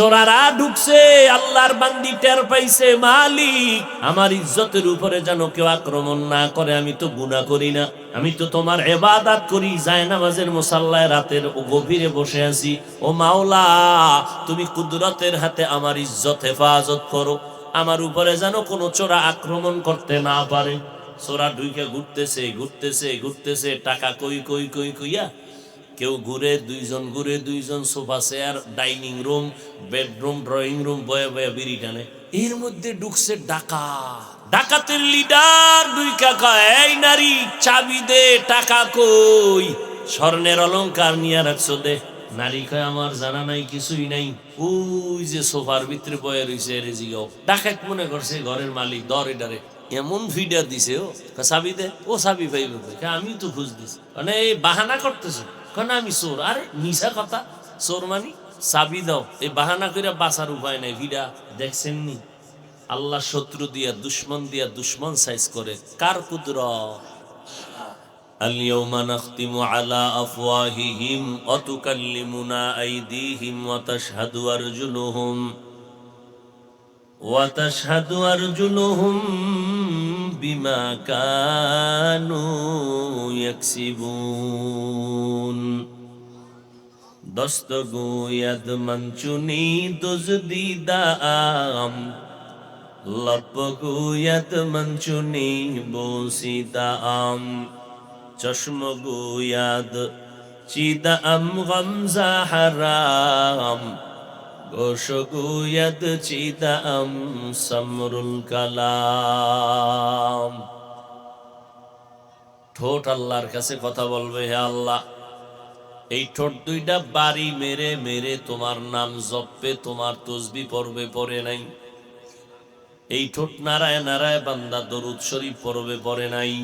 চোরারা ঢুকছে, আল্লাহর বান্দি টের পাইছে মালিক আমার ইজ্জতের উপরে যেন কেউ আক্রমণ না করে। আমি তো গুনাহ করি না, আমি তো তোমার ইবাদত করি, জায়নামাজের মুসাল্লায় রাতের গভীরে বসে আছি। ও মাওলা, তুমি কুদরতের হাতে আমার ইজ্জত হেফাজত করো, আমার উপরে যেন কোনো চোরা আক্রমণ করতে না পারে। চোরা ঢুকে ঘুরতেছে ঘুরতেছে ঘুরতেছে, টাকা কই কই কই কইয়া কেউ ঘুরে, দুইজন ঘুরে, দুইজন sofa chair, dining room, bedroom, drawing room বয়ে বয়ে বিড়ি টানে। এর মধ্যে ঢুকছে ডাকাত। ডাকাতের লিডার দুইকা কয়, এই নারী চাবি দে, টাকা কই, স্বর্ণের অলংকার নিয়ে রাখছো দে। নারী কয়, আমার জানা নাই, কিছুই নাই, ওই যে সোফার ভিতরে বয়ে রয়েছে রে জিগাও। ডাকাত মনে করছে ঘরের মালিক, দরে ডারে এমন ফিডার দিছে, ও চাবি দে, ও চাবি পাইবে, আমি তো খুঁজ দিছি, মানে এই বাহানা করতেছে, কারণ আমি চোর। আরে মিশা কথা, চোর মানি চাবি দাও, এই বাহানা করে বাঁচার উপায় নাই। ভিড়া দেখছেন নি, আল্লাহ শত্রু দিয়া দুশ্মন সাইজ করে। কার কুদরত? আল-ইয়াওমা নাখতিমু আলা আফওয়াহিহিম ওয়া তুকাল্লিমুনা আইদিহিম ওয়া তাশহাদু আরজুলুহুম বিমা কানু ইয়াকসিবুন। দস্তগোয়াদ মঞ্চুনি দুজদিদাম, লপগোয়াদ মঞ্চুনি বসিদাম, চশমগোয়াদ চিদাম গমজা হারাম, গোশগোয়াদ চিদাম সমরুল কালাম। ঠোঁট আল্লাহর কাছে কথা বলবে, হে আল্লাহ, এই ঠোঁট দুইটা বাড়ি মেরে মেরে তোমার নাম জপবে, তোমার তসবিহ পড়বে, পড়ে নাই। এই ঠোঁট নারায় নারায় বান্দা দরুদ শরীফ পড়বে, পড়ে নাই।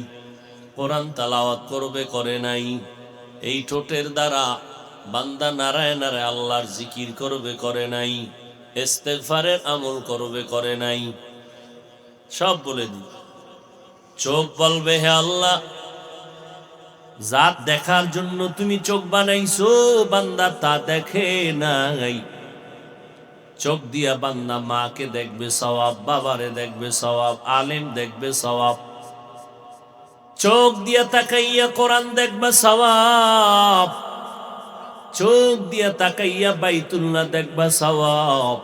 কোরআন তেলাওয়াত করবে, করে নাই। এই ঠোঁটের দ্বারা বান্দা নারায় নারায় আল্লাহর জিকির করবে, করে নাই। ইস্তেগফারের আমল করবে, করে নাই। সব বলে দি। চোখ বলবে, হে আল্লাহ, জাত দেখার জন্য তুমি চোখ বানাইছো, বান্দা তা দেখে নাই। চোখ দিয়া বান্দা মাকে দেখবে সওয়াব, বাবারে দেখবে সওয়াব, আলেম দেখবে সওয়াব। চোখ দিয়া তাকাইয়া কোরআন দেখবে সওয়াব, চোখ দিয়া তাকাইয়া বাইতুল্লাহ দেখবা সওয়াব,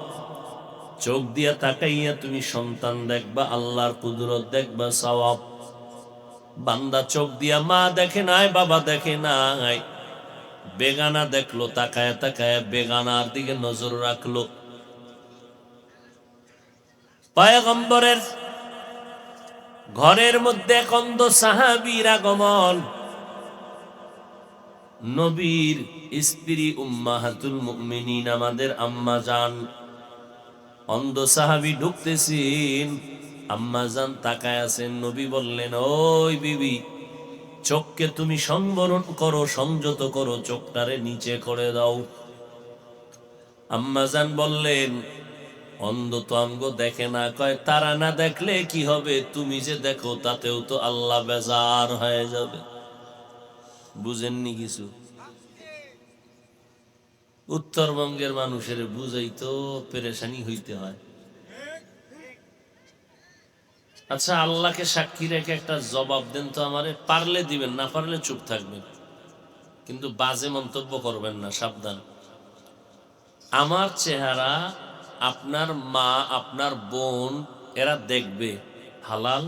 চোখ দিয়া তাকাইয়া তুমি সন্তান দেখবা, আল্লাহর কুদরত দেখবা সওয়াব। বান্দা চোখ দিয়া মা দেখে নাই, বাবা দেখে নাই, বেগানা দেখলো, তাকায় তাকায় বেগানার দিকে নজর রাখলো। পয়গম্বরের ঘরের মধ্যে এক অন্ধ সাহাবীর আগমন। নবীর স্ত্রী উম্মাহাতুল মুমিনিন, আমাদের আম্মা জান, অন্ধ সাহাবী ঢুকতেছেন, আম্মা জান তাকায় আছেন। নবী বললেন, ওই বিবি, চোখকে তুমি সংবরণ করো, সংযত করো, চোখটারে নিচে করে দাও। আম্মা জান বললেন, অন্ধ তো আমগো দেখে না। কয়, তারা না দেখলে কি হবে, তুমি যে দেখো তাতেও তো আল্লাহ বেজার হয়ে যাবে। বুঝেননি কিছু? উত্তরবঙ্গের মানুষের বুঝাই তো পেরেশানি হইতে হয়। আচ্ছা, আল্লাহকে সাক্ষী রেখে একটা জবাব দেন তো আমারে। পারলে দিবেন, না পারলে চুপ থাকবেন, কিন্তু বাজে মন্তব্য করবেন না, সাবধান। আমার চেহারা আপনার মা, আপনার বোন, এরা দেখবে, হালাল?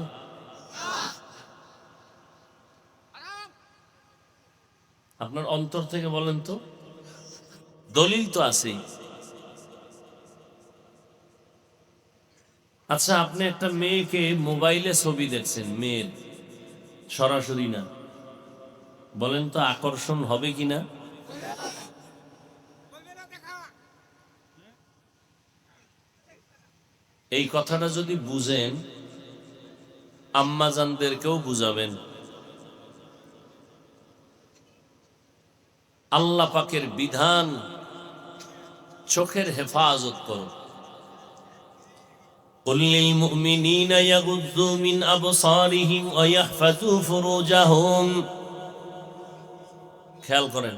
আপনার অন্তর থেকে বলেন তো, দলিল তো আছেই। আচ্ছা, আপনি একটা মেয়েকে মোবাইলে ছবি দেখছেন, মেয়ের সরাসরি না, বলেন তো আকর্ষণ হবে কিনা? এই কথাটা যদি বুঝেন, আম্মাজানদেরকেও বুঝাবেন। আল্লাহ পাকের বিধান, চোখের হেফাজত করো। قل للمؤمنين يغضوا من أبصارهم ويحفظوا فروجهم। খেয়াল করেন,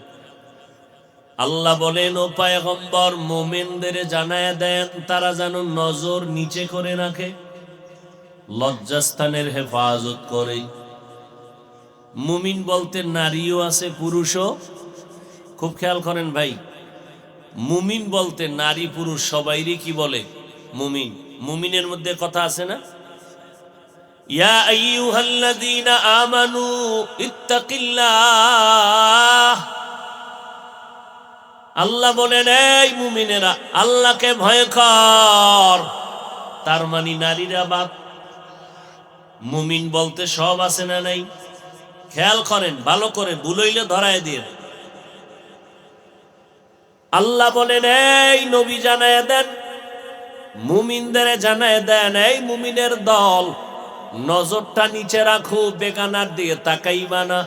আল্লাহ বলেন, ও পয়গম্বর, মুমিনদের জানায় দেন তারা যেন নজর নিচে করে রাখে, লজ্জাস্থানের হেফাজত করে। মুমিন বলতে নারীও আছে, পুরুষও। খুব খেয়াল করেন ভাই, মুমিন বলতে নারী পুরুষ সবাইরই কি বলে? মুমিন। মুমিনের মধ্যে কথা আছে না, ইয়া আইয়ুহাল্লাযীনা আমানু ইত্তাকিল্লাহ। আল্লাহ বলেন, এই মুমিনেরা আল্লাহকে ভয় কর। তার মানে নারীরা বাদ। মুমিন বলতে সব আছে না নাই? খেয়াল করেন ভালো করে, ভুলইলে ধরায় দিয়ে। আল্লাহ বলেন, এই নবী জানায় দেন, মুমিনদের জানায় দেন, এই মুমিনের দল, নজরটা নিচে রাখো, বেগানার দিয়ে তাকাইবা না,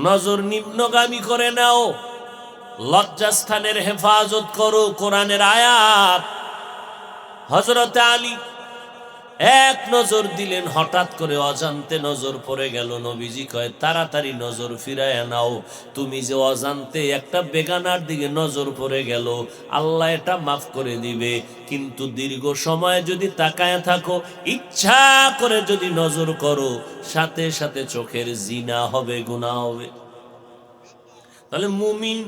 নজর নিম্নগামী করে নাও, লজ্জাস্থানের হেফাজত করো। কোরআনের আয়াত। হযরত আলী এক নজর দিলেন, হঠাৎ করে অজান্তে নজর পড়ে গেল। নবীজি কয়, তাড়াতাড়ি নজর ফিরায় নাও, তুমি যে অজান্তে একটা বেগানার দিকে নজর পড়ে গেল, আল্লাহ এটা মাফ করে দিবে। কিন্তু দীর্ঘ সময় যদি তাকায় থাকো, ইচ্ছা করে যদি নজর করো, সাথে সাথে চোখের জিনা হবে, গুনাহ হবে। তাহলে মুমিন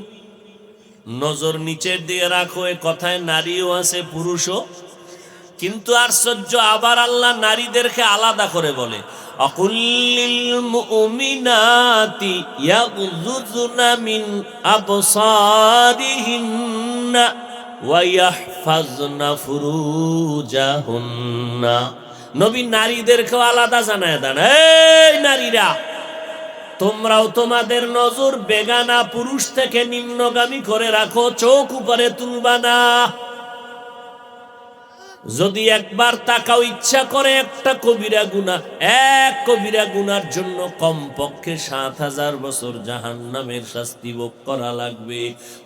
নজর নিচের দিকে রাখো, এ কথায় নারীও আছে, পুরুষও। কিন্তু আশ্চর্য, আবার আল্লাহ নারীদেরকে আলাদা করে বলে, আকুল্লিল মুমিনাতি ইয়াগুযুযনা মিন আবসারিহিন্না ওয়া ইয়াহফাযনা ফুরুজাহুন্না। নবী নারীদেরকেও আলাদা জানায় দেন, এই নারীরা, তোমরাও তোমাদের নজর বেগানা পুরুষ থেকে নিম্নগামী করে রাখো, চোখ উপরে তুলবা না। যদি একবার তাকাও, ইচ্ছা করে একটা কবিরা গুনাহ, এক কবিরা গুনার জন্য কমপক্ষে ৭,০০০ বছর জাহান্নামের শাস্তি ভোগ করা লাগবে।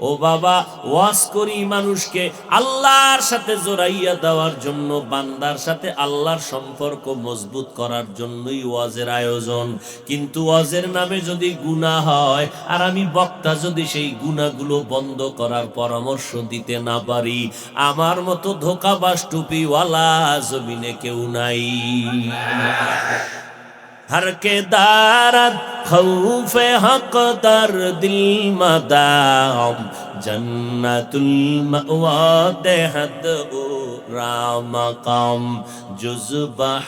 ও বাবা, ওয়াজ করি মানুষকে আল্লাহর সাথে জড়াইয়া দেওয়ার জন্য, বান্দার সাথে আল্লাহর সম্পর্ক মজবুত করার জন্যই ওয়াজের আয়োজন। কিন্তু ওয়াজের নামে যদি গুনাহ হয়, আর আমি বক্তা যদি সেই গুনাহগুলো বন্ধ করার পরামর্শ দিতে না পারি, আমার মতো ধোঁকাবাজ টুপিওয়ালা জমিনে কেউ নাই। हर के दारत खौफे हक दर दिल मदाम जन्नतुल मअवा देहद ओ रामकाम जुज़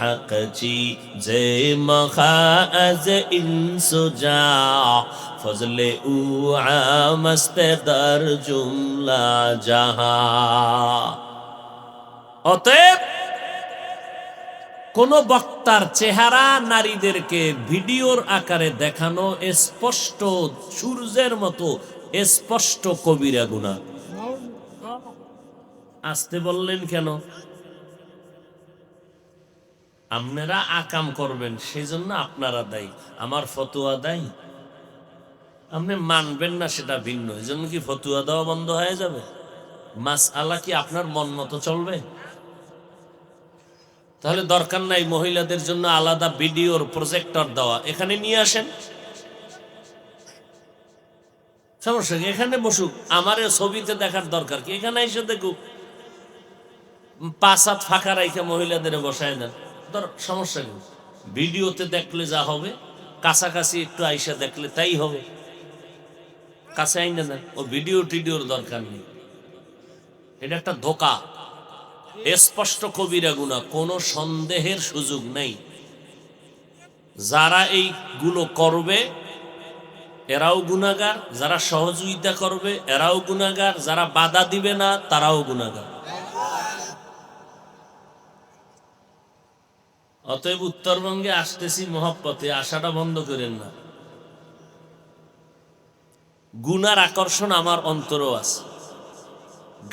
हक ची जे मखाज इंसुजा फजले उ आमस्ते दर जुमला जहां। অতএব কোন বক্তার চেহারা নারীদেরকে ভিডিওর আকারে দেখানো স্পষ্ট, সূর্যের মতো স্পষ্ট কবিরা গুনাহ। আসতে বললেন কেন? আপনারা আকাম করবেন, সেজন্য আপনারা দায়ী, আমার ফতোয়া দায়ী। আপনি মানবেন না সেটা ভিন্ন, এজন্য কি ফতোয়া দেওয়া বন্ধ হয়ে যাবে? মাসআলা কি আপনার মন মতো চলবে? তাহলে দরকার নাই মহিলাদের জন্য আলাদা ভিডিওর প্রজেক্টর দেওয়া, এখানে নিয়ে আসেন, সমস্যা কি? এখানে বসুক, আমার ছবিতে দেখার দরকার কি? এখানে এসে দেখুক, ৫ হাত ফাঁকা রাইখে মহিলাদের বসায় দেন, সমস্যা কি? ভিডিওতে দেখলে যা হবে, কাছাকাছি একটু আইসা দেখলে তাই হবে। কাছে আইনা দেন, ও ভিডিও টিডিওর দরকার নেই। এটা একটা ধোঁকা, স্পষ্ট কবিরা গুনাহ, কোনো সন্দেহের সুযোগ নেই। যারা এইগুলো করবে এরাও গুনাহগার, যারা সহযোগিতা করবে এরাও গুনাহগার, যারা বাধা দিবে না তারাও গুনাহগার। অতএব উত্তরবঙ্গে আসতেছি মহব্বতে, আশাটা বন্ধ করেন না। গুনার আকর্ষণ আমার অন্তরও আছে,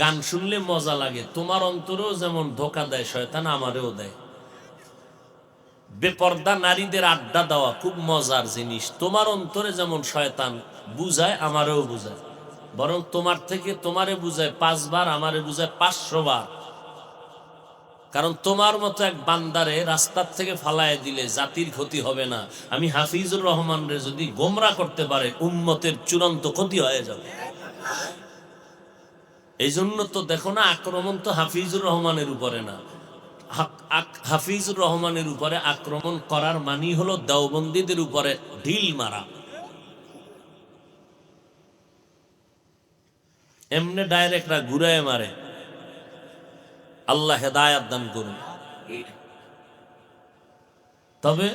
গান শুনলে মজা লাগে, তোমার অন্তরেও যেমন ধোকা দেয় শয়তান, আমারেও দেয়। বেপর্দা নারীদের আড্ডা দেওয়া খুব মজার জিনিস, তোমার অন্তরে যেমন শয়তান বুঝায়, আমারেও বুঝায়, বরং তোমার থেকে তোমারে বুঝায় ৫ বার, আমারে বুঝায় ৫০০ বার। কারণ তোমার মতো এক বান্দারে রাস্তার থেকে ফালায় দিলে জাতির ক্ষতি হবে না, আমি হাফিজুর রহমানরে যদি গোমরা করতে পারে উম্মতের চূড়ান্ত ক্ষতি হয়ে যাবে। এই জন্য তো দেখো না, আক্রমণ তো হাফিজুর রহমানের উপরে না, হাফিজুর রহমানের উপরে আক্রমণ করার মানি হলো দেওবন্দীদের উপরে ঢিল মারা। এমনি ডাইরেক্টরা ঘুরায় মারে। আল্লাহ হেদায়াত দান করুন। তবে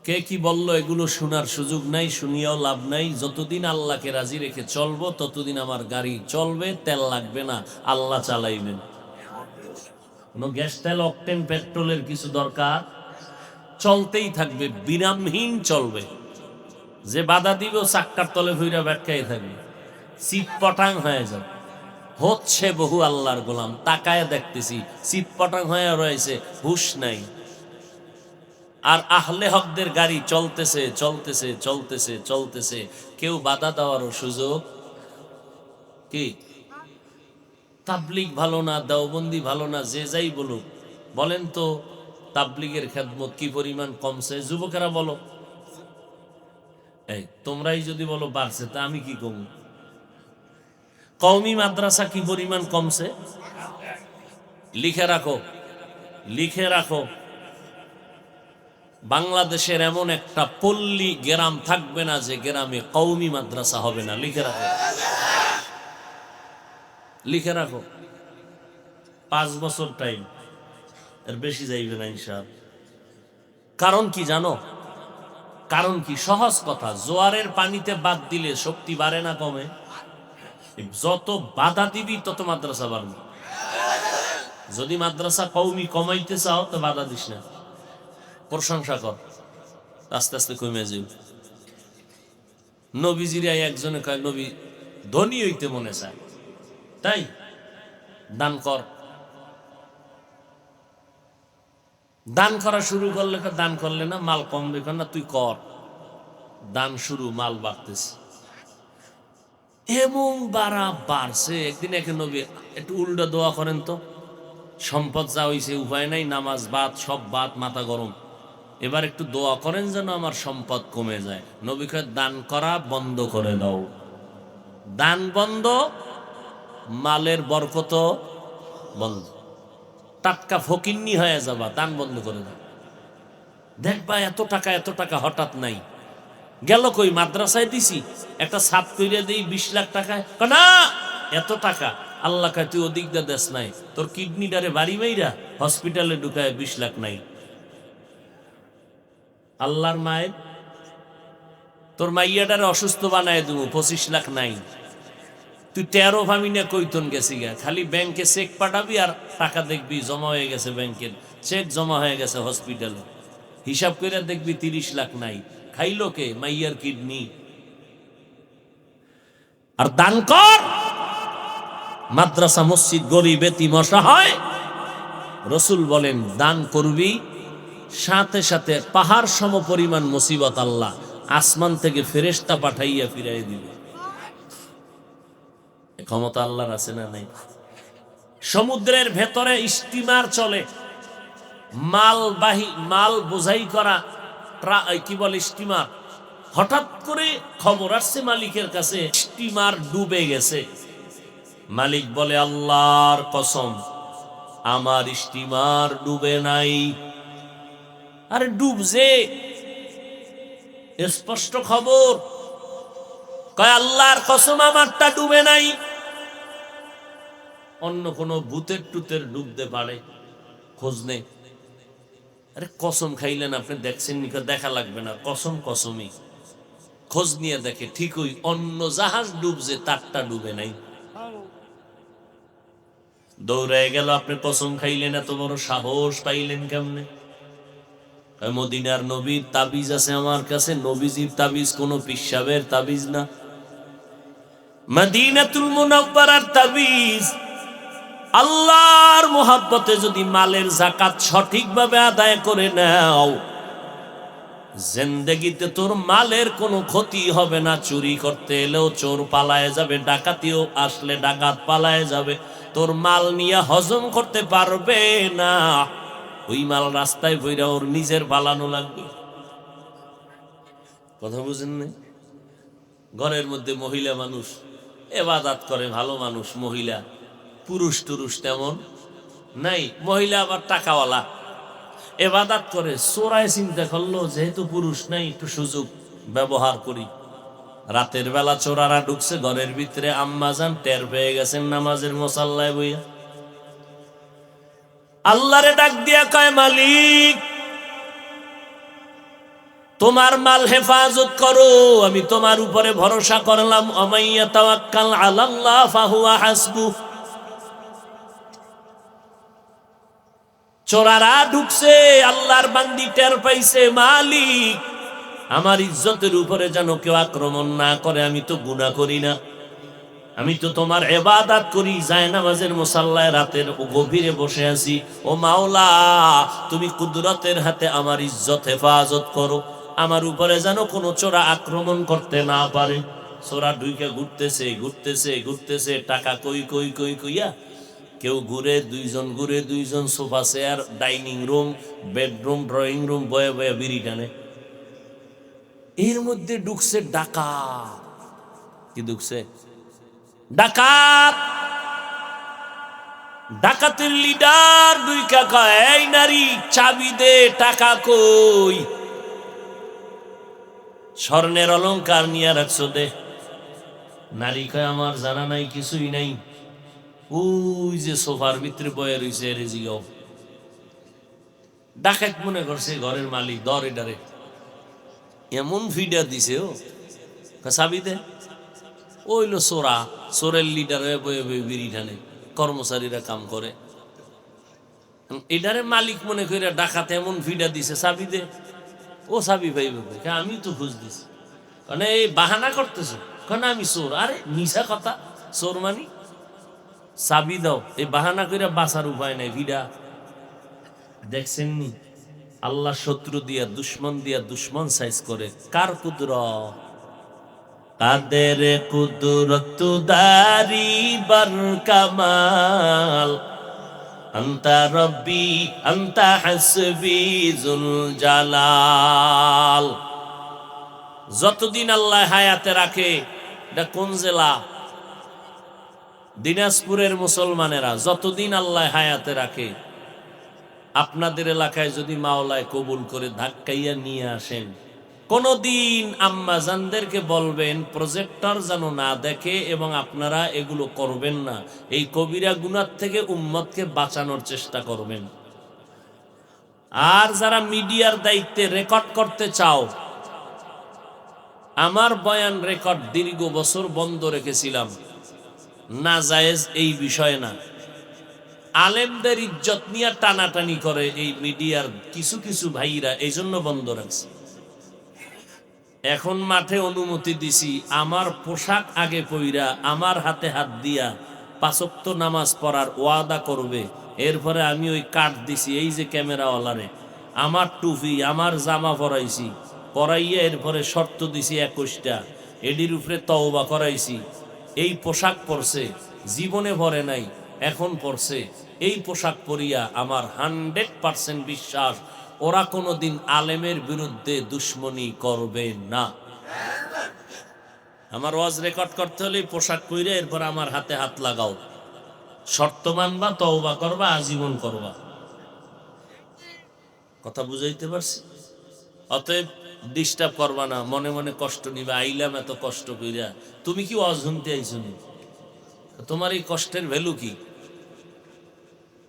কে কি বলল এগুলো শোনার সুযোগ নাই, শুনিয়াও লাভ নাই। যতদিন আল্লাহকে রাজি রেখে চলবো ততদিন আমার গাড়ি চলবে, তেল লাগবে না, আল্লাহ চালাইবেন। কোনো গ্যাস তেল অকটেন পেট্রোলের কিছু দরকার, চলতেই থাকবে, বিরামহীন চলবে। যে বাধা দিবে চাক্কার তলে ভুইরা ব্যাটকাই থাকবে, চিৎপটাং হয়ে যাবে। হচ্ছে বহু আল্লাহর গোলাম, তাকায় দেখতেছি চিৎপটাং হয়ে রয়েছে, হুশ নাই। আর আহলে হকদের গাড়ি চলতেছে চলতেছে চলতেছে চলতেছে, কেউ বাধা দেওয়ারও সুযোগ কি? তাবলিগ ভালো না, দেওবন্দি ভালো না, যে যাই বলুক, বলেন তো তাবলিগের খেদমত কি পরিমাণ কমছে? যুবকেরা বলো। এই তোমরাই যদি বলো বাড়ছে, তা আমি কি কমু? কওমি মাদ্রাসা কি পরিমাণ কমছে? লিখে রাখো, লিখে রাখো। বাংলাদেশের এমন একটা পল্লী গ্রাম থাকবে না যে গ্রামে কওমি মাদ্রাসা হবে না। লিখে রাখো, লিখে রাখো। 5 বছর টাইম, এর বেশি যাইবে না ইনশাআল্লাহ। কারণ কি জানো? কারণ কি? সহজ কথা, জোয়ারের পানিতে বাদ দিলে শক্তি বাড়ে না কমে? যত বাধা দিবি তত মাদ্রাসা বাড়বে। যদি মাদ্রাসা কওমি কমাইতে চাও তো বাধা দিস না, প্রশংসা কর, আস্তে আস্তে কমে যাবে। নবীজিরা একজনে কয় নবী ধনী হইতে মনে চায়, তাই দান কর। দান করা শুরু করলে, দান করলে না মাল কমবে না, তুই কর। দান শুরু, মাল বাড়তেছে, এমন বাড়া বাড়ছে। একদিন একে নবী একটু উল্টা দোয়া করেন তো, সম্পদ যা হইছে উপায় নাই, নামাজ বাদ, সব বাদ, মাথা গরম, এবার একটু দোয়া করেন যেন আমার সম্পদ কমে যায়। নবী কয় দান করা বন্ধ করে দাও। দান বন্ধ, মালের বরকত বন্ধ, টাটকা ফকিন্নি হয়ে যাবা। দান বন্ধ করে দাও, দেখবা এত টাকা হঠাৎ নাই। গেল কই? মাদ্রাসায় দিছি, একটা ছাদ কইরে দেই 20 লাখ টাকায়, না এত টাকা। আল্লাহ কয় তুই ওদিক দা দেশ নাই, তোর কিডনিটারে বাড়ি মাইরা হসপিটালে ঢুকায় 20 লাখ নাই। আল্লাহর মায়ের তোর মাইয়াটারে অসুস্থ বানায় দেবো, 25 লাখ নাই। তুই 13 ভামিনা কইতন গেছি গা, খালি ব্যাংকে চেক পাঠাবি আর টাকা দেখবি জমা হয়ে গেছে, ব্যাংকের চেক জমা হয়ে গেছে হসপিটালে, হিসাব করে দেখবি 30 লাখ নাই। খাইলো কে? মাইয়ার কিডনি। আর দান কর, মাদ্রাসা মসজিদ গরিব এতিম অসহায়। রসুল বলেন দান করবি, সাথে সাথে পাহাড় সম পরিমাণ মুসিবত আল্লাহ আসমান থেকে ফেরেশতা পাঠাইয়া ফিরাই দিবে। ক্ষমতা আল্লাহর আছে না নাই? সমুদ্রের ভেতরে স্টিমার চলে, মাল বোঝাই করা, কি বলে স্টিমার। হঠাৎ করে খবর আসছে মালিকের কাছে, স্টিমার ডুবে গেছে। মালিক বলে আল্লাহর কসম আমার স্টিমার ডুবে নাই। আরে ডুবছে, স্পষ্ট খবর। কয় আল্লাহর কসম আমারটা ডুবে নাই। অন্য কোন ভূতের টুতের ডুবতে পারে, খোঁজ নেই। আরে কসম খাইলেন আপনি, দেখছেন নি? দেখা লাগবে না, কসম কসমই। খোঁজ নিয়ে দেখে ঠিকই অন্য জাহাজ ডুবছে, তারটা ডুবে নাই। দৌড়ায় গেল, আপনি কসম খাইলেন, এত বড় সাহস পাইলেন কেমনে? মদিনার নবীর তাবিজ আছে আমার কাছে, নবীজির তাবিজ কোনো পিসাবের তাবিজ না, মদিনাতুল মুনাওয়ারার তাবিজ। আল্লাহর মোহাব্বতে যদি মালের যাকাত সঠিকভাবে আদায় করে নাও, জিন্দেগিতে তোর মালের কোনো ক্ষতি হবে না। চুরি করতে এলেও চোর পালায়ে যাবে, ডাকাতিও আসলে ডাকাত পালায়ে যাবে, তোর মাল নিয়ে হজম করতে পারবে না। ওই মাল রাস্তায় বইরা ওর নিজের পালানো লাগবে। কথা বুঝেন না? ঘরের মধ্যে মহিলা মানুষ এবাদাত করে, ভালো মানুষ মহিলা, পুরুষ টুরুষ তেমন নাই, মহিলা আবার টাকাওয়ালা, এবাদাত করে। চোরায় চিন্তা করলো যেহেতু পুরুষ নাই একটু সুযোগ ব্যবহার করি। রাতের বেলা চোরারা ঢুকছে ঘরের ভিতরে, আম্মাজান টের পেয়ে গেছেন নামাজের মুসাল্লায় বইয়া। আল্লাহরে ডাক দিয়া কয়, মালিক তোমার মাল হেফাজত করো, আমি তোমার উপরে ভরসা করলাম। আমাইয়া তাওয়াক্কাল আলাল্লাহ ফাহুয়া হাসবু। চোরারা ঢুকছে, আল্লাহর বান্দি টের পাইছে, মালিক আমার ইজ্জতের উপরে যেন কেউ আক্রমণ না করে, আমি তো গুনাহ করি না, আমি তো তোমার ইবাদত করি, যায় নামাজের মুসাল্লায় রাতের গভীরে বসে আছি। ও মাওলা, তুমি কুদরতের হাতে আমার ইজ্জত হেফাজত করো, আমার উপরে যেন কোনো চোরা আক্রমণ করতে না পারে। চোরা ঢুকে ঘুরতেছে ঘুরতেছে ঘুরতেছে, টাকা কই কই কই কইয়া কেউ ঘুরে, দুইজন ঘুরে, দুইজন sofa chair, dining room, bedroom, drawing room বয়ে বয়ে বিড়ি টানে। এর মধ্যে ঢুকছে ডাকাত। কি ঢুকছে? ডাকাত। ডাকাতের লিডার দুই কাকা, এই নারী চাবি দে, টাকা কই? স্বর্ণের অলংকার নিয়ে রাখছো দে। নারী কয়, আমার জানা নাই, কিছুই নাই। ওই যে সোফার ভিতরে বয়ে রয়েছে, এর জিগাও। ডাকাত মনে করছে ঘরের মালিক, দর এটারে। এমন ফিডা দিছে, ও চাবি দে। ওইলো চোরা, চোরের লিডার হয়ে বয়ে বয়ে বিড়ি টানে, কর্মচারীরা কাম করে। এটারে মালিক মনে করে ডাকাত এমন ফিডা দিছে, চাবি দে। ও চাবি পাইবে, আমি তো খুঁজ দিছি। কারণ এই বাহানা করতেছো, কারণ আমি চোর। আরে মিশা কথা, চোর মানি চাবি দাও। এই বাহানা করে বাঁচার উপায় নাই। ভিডা দেখছেন নি? আল্লাহ শত্রু দিয়া, দুশ্মন দিয়া দুশ্মন সাইজ করে। কার কুদরত? কাদের কুদরত দারি বার কামাল, আন্তা রব্বি আন্তা হাসবি জুল জালাল। যতদিন আল্লাহ হায়াতে রাখে, এটা কোন জেলা? দিনাজপুরের মুসলমানেরা, যতদিন আল্লাহ হায়াতে রাখে, আপনাদের এলাকায় যদি মাওলায় কবুল করে ধাক্কাইয়া নিয়ে আসেন, কোনদিন আম্মা জানদেরকে বলবেন প্রজেক্টর যেন না দেখে, এবং আপনারা এগুলো করবেন না। এই কবিরা গুনাহ থেকে উম্মতকে বাঁচানোর চেষ্টা করবেন। আর যারা মিডিয়ার দায়িত্বে রেকর্ড করতে চাও, আমার বয়ান রেকর্ড দীর্ঘ বছর বন্ধ রেখেছিলাম, না জায়েজ এই বিষয়ে না। আলেমদের ইজ্জত নিয়ে টানাটানি করে এই মিডিয়ার কিছু কিছু ভাইরা, এই জন্য বন্ধ রাখছে। এখন মাঠে অনুমতি দিছি, আমার পোশাক আগে পইরা, আমার হাতে হাত দিয়া 5 ওয়াক্ত নামাজ পড়ার ওয়াদা করবে। এরপরে আমি ওই কার্ড দিছি, এই যে ক্যামেরাওয়ালারে, আমার টুপি, আমার জামা পরাইছি, পরাইয়া এরপরে শর্ত দিছি 21টা, এডির উপরে তওবা করাইছি। এই পোশাক পরছে, জীবনে পরে নাই, এখন পরছে। এই পোশাক পরিয়া আমার 100% বিশ্বাস, ওরা কোনোদিন আলেমের বিরুদ্ধে দুশ্মনী করবে না। আমার ওয়াজ রেকর্ড করতে হলে পোশাক পরে এরপর আমার হাতে হাত লাগাও, শর্ত মানবা, তওবা করবা, আজীবন করবা। কথা বুঝাইতে পারছি? অতএব ডিস্টার্ব করবা না, মনে মনে কষ্ট নিবা। আইলাম এত কষ্ট কইরা, তুমি কি ওয়াজ শুনতে আইছো নি? তোমার এই কষ্টের ভ্যালু কি?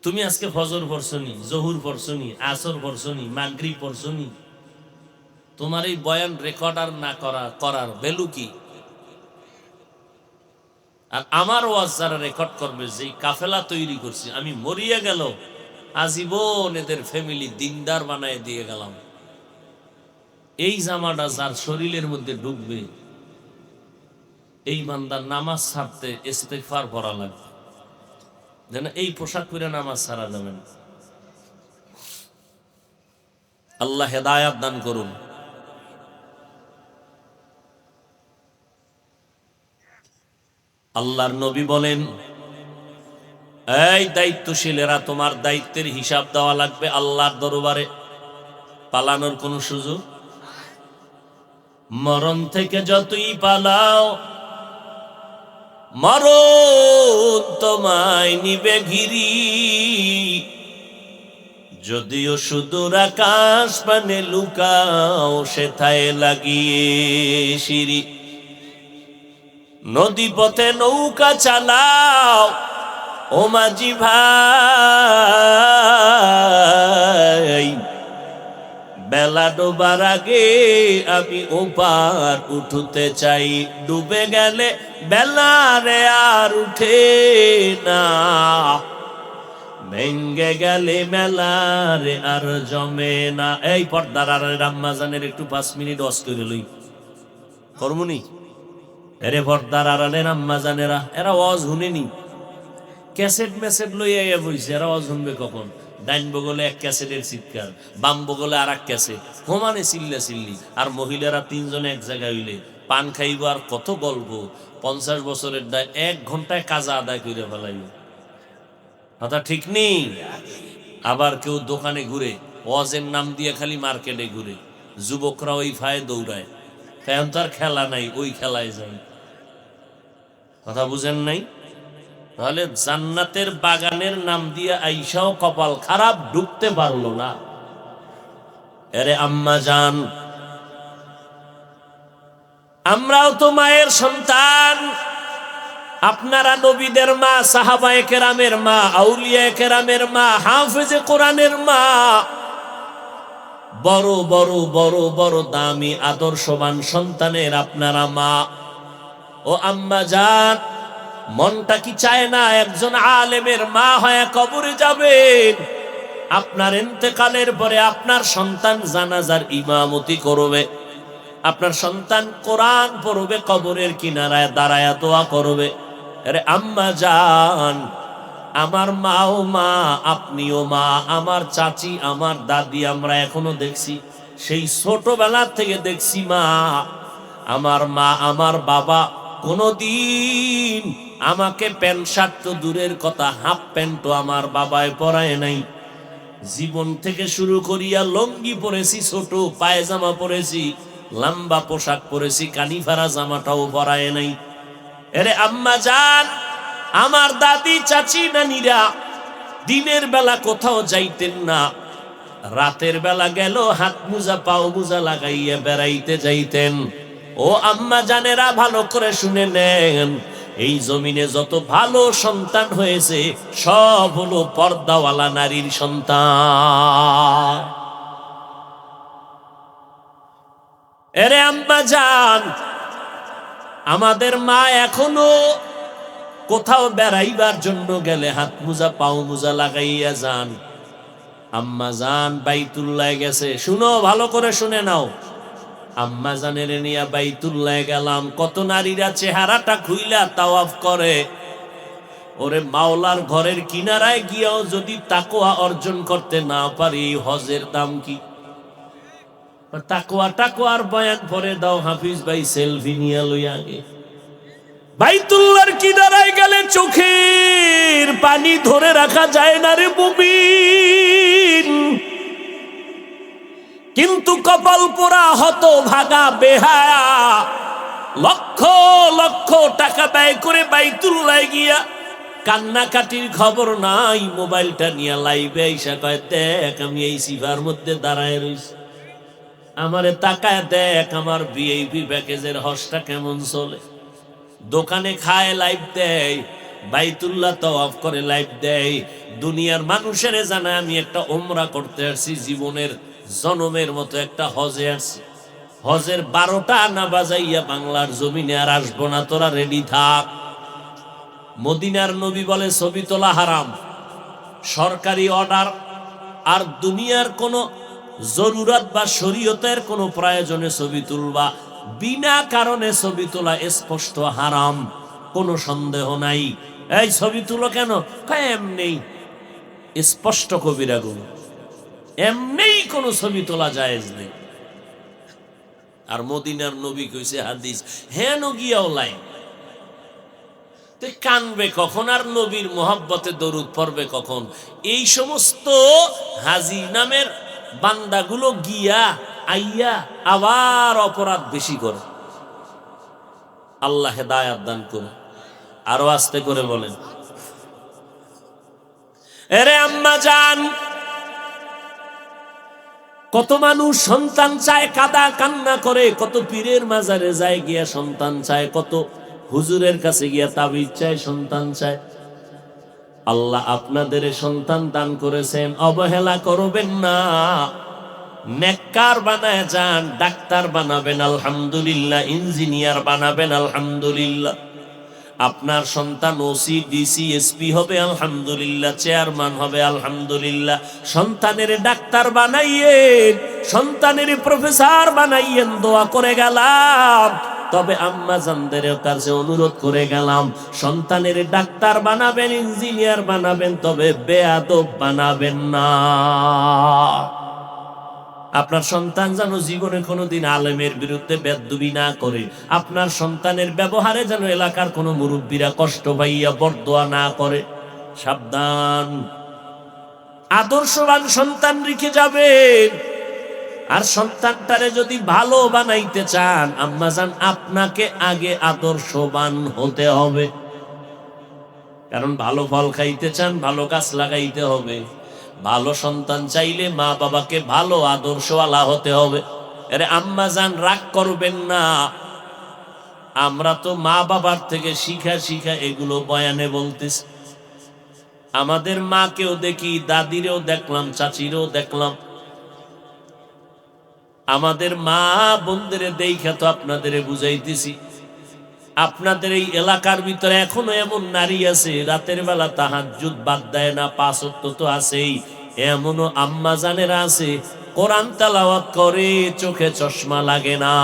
তুমি আজকে ফজর পড়ছনি, জহুর পড়ছনি, আসর পড়ছনি, মাগরিব পড়ছনি, তোমার এই বয়ান রেকর্ড আর না করার ভ্যালু কি? আর আমার ওয়াজ যারা রেকর্ড করবে, যেই কাফেলা তৈরি করছি, আমি মরিয়া গেল আজীবন এদের ফ্যামিলি দিনদার বানায় দিয়ে গেলাম। এই জামাটা যার শরীরের মধ্যে ঢুকবে, এই বান্দার নামাজ ছাড়তে ইস্তেগফার পড়া লাগবে, যেন এই পোশাক পরে নামাজ ছাড়া যাবে না। আল্লাহ হেদায়াত দান করুন। আল্লাহর নবী বলেন, এই দায়িত্বশীলেরা, তোমার দায়িত্বের হিসাব দেওয়া লাগবে আল্লাহর দরবারে। পালানোর কোনো সুযোগ? মরণ থেকে যতই পালাও, মরণ তোমায় নিবে ঘিরি। যদিও সুদূর আকাশ পানে লুকাও, সেথায় লাগিয়ে সিঁড়ি। নদী পথে নৌকা চালাও ও মাঝি ভাই, বেলা ডোবার আগে আমি ওপার উঠতে চাই। ডুবে গেলে বেলা রে আর উঠে না, ভেঙ্গে গেলে মেলা রে আর জমে না। এই পর্দার আর রাম্মাজানের একটু 5 মিনিট অস করে লই কর্মনি। এরে পর্দার আড়ালে রাম্মাজানেরা, এরা ওয়াজ শুনেনি, ক্যাসেট মেসেট লইয়া বইছে। এরা ওয়াজ শুনবে কখন? ডাইন বগলে এক ক্যাসেটের চিৎকার, বাম বগলে আর এক ক্যাসেট, সমানে চিল্লা চিল্লি। আর মহিলারা 3 জনে এক জায়গায় হইলে পান খাইব আর কত গল্প। 50 বছরের দায় 1 ঘন্টায় কাজা আদায় করে ফেলাইব। কথা ঠিক নেই? আবার কেউ দোকানে ঘুরে, ওয়াজের নাম দিয়ে খালি মার্কেটে ঘুরে। যুবকরা ওই ফায়ে দৌড়ায়, এখন তো আর খেলা নাই, ওই খেলায় যায়। কথা বুঝেন নাই? তাহলে জান্নাতের বাগানের নাম দিয়ে আইসাও কপাল খারাপ, ঢুকতে পারলো না। এরে আম্মা জান, আমরাও তো মায়ের সন্তান। আপনারা নবীদের মা, সাহাবায়ে কেরামের মা, আউলিয়ায়ে কেরামের মা, হাফেজে কোরআনের মা, বড় বড় বড় বড় দামি আদর্শবান সন্তানের আপনারা মা। ও আম্মা জান, মনটা কি চায় না একজন আলেমের মা হয়ে কবরে যাবেন? আপনার ইন্তেকালের পরে আপনার সন্তান জানাজার ইমামতি করবে, আপনার সন্তান কোরআন পড়বে, কবরের কিনারায় দাঁড়ায়া দোয়া করবে। আরে আম্মা জান, আমার মাও মা, আপনিও মা, আমার চাচি, আমার দাদি, আমরা এখনো দেখছি, সেই ছোটবেলা থেকে দেখছি মা। আমার মা, আমার বাবা কোনদিন আমাকে প্যান্ট শার্ট তো দূরের কথা, হাফ প্যান্টও আমার বাবায় পরায় নাই। জীবন থেকে শুরু করিয়া লঙ্গি পরেছি, ছোট পায়জামা পরেছি, লম্বা পোশাক পরেছি, কানিফারা জামাটাও পরায় নাই। এরে আম্মা জান, আমার দাদি, চাচি, নানিরা দিনের বেলা কোথাও যাইতেন না, রাতের বেলা গেল হাত মোজা পাও মোজা লাগাইয়া বেড়াইতে যাইতেন। ও আম্মা জানেরা, ভালো করে শুনে নেন, এই জমিনে যত ভালো সন্তান হয়েছে সব হলো পর্দাওয়ালা নারীর সন্তান। এরে আম্মা জান, আমাদের মা এখনো কোথাও বেড়াইবার জন্য গেলে হাত মোজা পাও মোজা লাগাইয়া যান। আম্মা জান বাইতুল্লাহ গেছে, শুনো, ভালো করে শুনে নাও। আম্মা জানের নিয়া বাইতুল্লাহ গেলাম, কত নারীরা চেহারাটা খুইলা তাওয়াফ করে। ওরে মাওলার ঘরের কিনারায় গিয়াও যদি তাকওয়া অর্জন করতে না পারি, হজের দাম কি? তাকওয়ার বয়ান পরে দাও হাফিজ ভাই, সেলফি নিয়া লই আগে। বাইতুল্লাহর কিনারায় গেলে চোখের পানি ধরে রাখা যায় না রে মুমিন, কিন্তু কপাল পোড়া হতভাগা বেহায়া লক্ষ লক্ষ টাকা ব্যয় করে বাইতুল্লাহ গিয়া কান্নাকাটির খবর নাই। মোবাইলটা নিয়ে লাইভে আইসা কয়, দেখ আমি এই সিফার মধ্যে দাঁড়ায় রইছি, আমারে তাকায় দেখ আমার ভিআইপি প্যাকেজের হজটা কেমন চলে। দোকানে খায় লাইভ দেয়, বাইতুল্লাহ তাওয়াফ করে লাইভ দেয়। দুনিয়ার মানুষের জানায় আমি একটা উমরা করতে আসছি, জীবনের জনমের মতো একটা হজে আসছি। হজের 12টা আনা বাজাইয়া বাংলার জমিনে আর আসবো না, তোরা রেডি থাক। মদিনার নবী বলে ছবি তোলা হারাম, সরকারি অর্ডার। আর দুনিয়ার কোনো জরুরত বা শরীয়তের কোনো প্রয়োজনে ছবি তুলবা, বিনা কারণে ছবি তোলা স্পষ্ট হারাম, কোনো সন্দেহ নাই। এই ছবি তুলো কেন? এমনি, স্পষ্ট কবিরা গুলো, এমনি কোনো ছবি তোলা জায়েজ নেই। আর মদিনার নবী কইছে হাদিস, হেন গিয়াও লাইন। তো কানবে কখন আর নবীর মোহাব্বতে দরুদ পড়বে কখন? এই সমস্ত হাজি নামের বান্দাগুলো গিয়া আইয়া আবার অপরাধ বেশি করে। আল্লাহ হেদায়াত দান করে। আরো আস্তে করে বলেন, এরে আম্মা জান, কত মানুষ সন্তান চায়, কাদা কান্না করে, কত পীরের মাজারে যায় গিয়া সন্তান চায়, কত হুজুরের কাছে গিয়া তাবিজ চায়, সন্তান চায়। আল্লাহ আপনাদের সন্তান দান করেছেন, অবহেলা করবেন না। নেককার বানায় যান, ডাক্তার বানাবেন আলহামদুলিল্লাহ, ইঞ্জিনিয়ার বানাবেন আলহামদুলিল্লাহ। আপনার সন্তান ওসি, ডিসি, এসপি হবে আলহামদুলিল্লাহ, চেয়ারম্যান হবে আলহামদুলিল্লাহ। সন্তানের ডাক্তার বানাইয়েন, সন্তানের প্রফেসর বানাইয়েন, দোয়া করে গেলাম। তবে আম্মা জানদের কাছে অনুরোধ করে গেলাম, সন্তানের ডাক্তার বানাবেন, ইঞ্জিনিয়ার বানাবেন, তবে বেয়াদব বানাবেন না। আপনার সন্তান যেন জীবনে কোনোদিন আলেমের বিরুদ্ধে বেদবি না করে, আপনার সন্তানের ব্যবহারে যেন এলাকার কোনো মুরব্বীরা কষ্ট পাইয়া বরদোয়া না করে। সাবধান, আদর্শবান সন্তান রেখে যাবেন। আর সন্তানটারে যদি ভালো বানাইতে চান আম্মাজান, আপনাকে আগে আদর্শবান হতে হবে। কারণ ভালো ফল খাইতে চান, ভালো গাছ লাগাইতে হবে। ভালো সন্তান চাইলে মা বাবাকে ভালো আদর্শওয়ালা হতে হবে। আরে আম্মাজান রাগ করবেন না, আমরা তো মা বাবার থেকে শিখা শিখা এগুলো বয়ানে বলতেছি। আমাদের মাকেও দেখি, দাদিরেও দেখলাম, চাচিরেও দেখলাম। আমাদের মা বোনদের দেখা তো আপনাদের বুঝাইতেছি। আপনাদের এই এলাকার ভিতরে এখনো এমন নারী আছে রাতের বেলা তাহাজ্জুদ বাদ দেয় না, 5 ওয়াক্ত তো আছেই। এমনও আম্মা জানেরা আছে কোরআন তেলাওয়াত করে, চোখে চশমা লাগে না।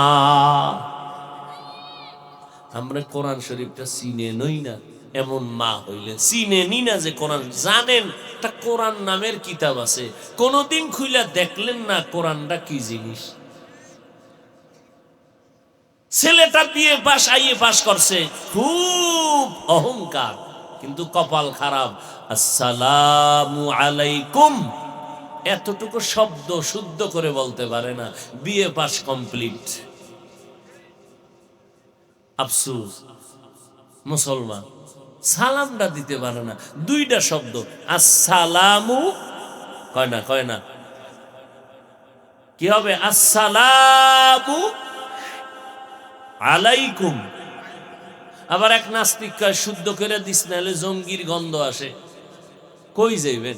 আমরা কোরআন শরীফটা চিনে নই না, এমন মা হইলে চিনে নি না যে কোরআন জানেন। একটা কোরআন নামের কিতাব আছে, কোনদিন খুইলা দেখলেন না কোরআনটা কি জিনিস। ছেলেটা বিয়ে পাস, আইএ পাস করছে, খুব অহংকার, কিন্তু কপাল খারাপ। আসসালামু আলাইকুম এতটুকু শব্দ শুদ্ধ করে বলতে পারে না, বিয়ে পাস কমপ্লিট। আফসোস, মুসলমান সালামটা দিতে পারে না, 2টা শব্দ আসসালামু, কয় না কি হবে? আসসালামু আলাইকুম। আবার এক নাস্তিক কয় শুদ্ধ করে দিস নাহলে জঙ্গির গন্ধ আসে। কই যাইবেন?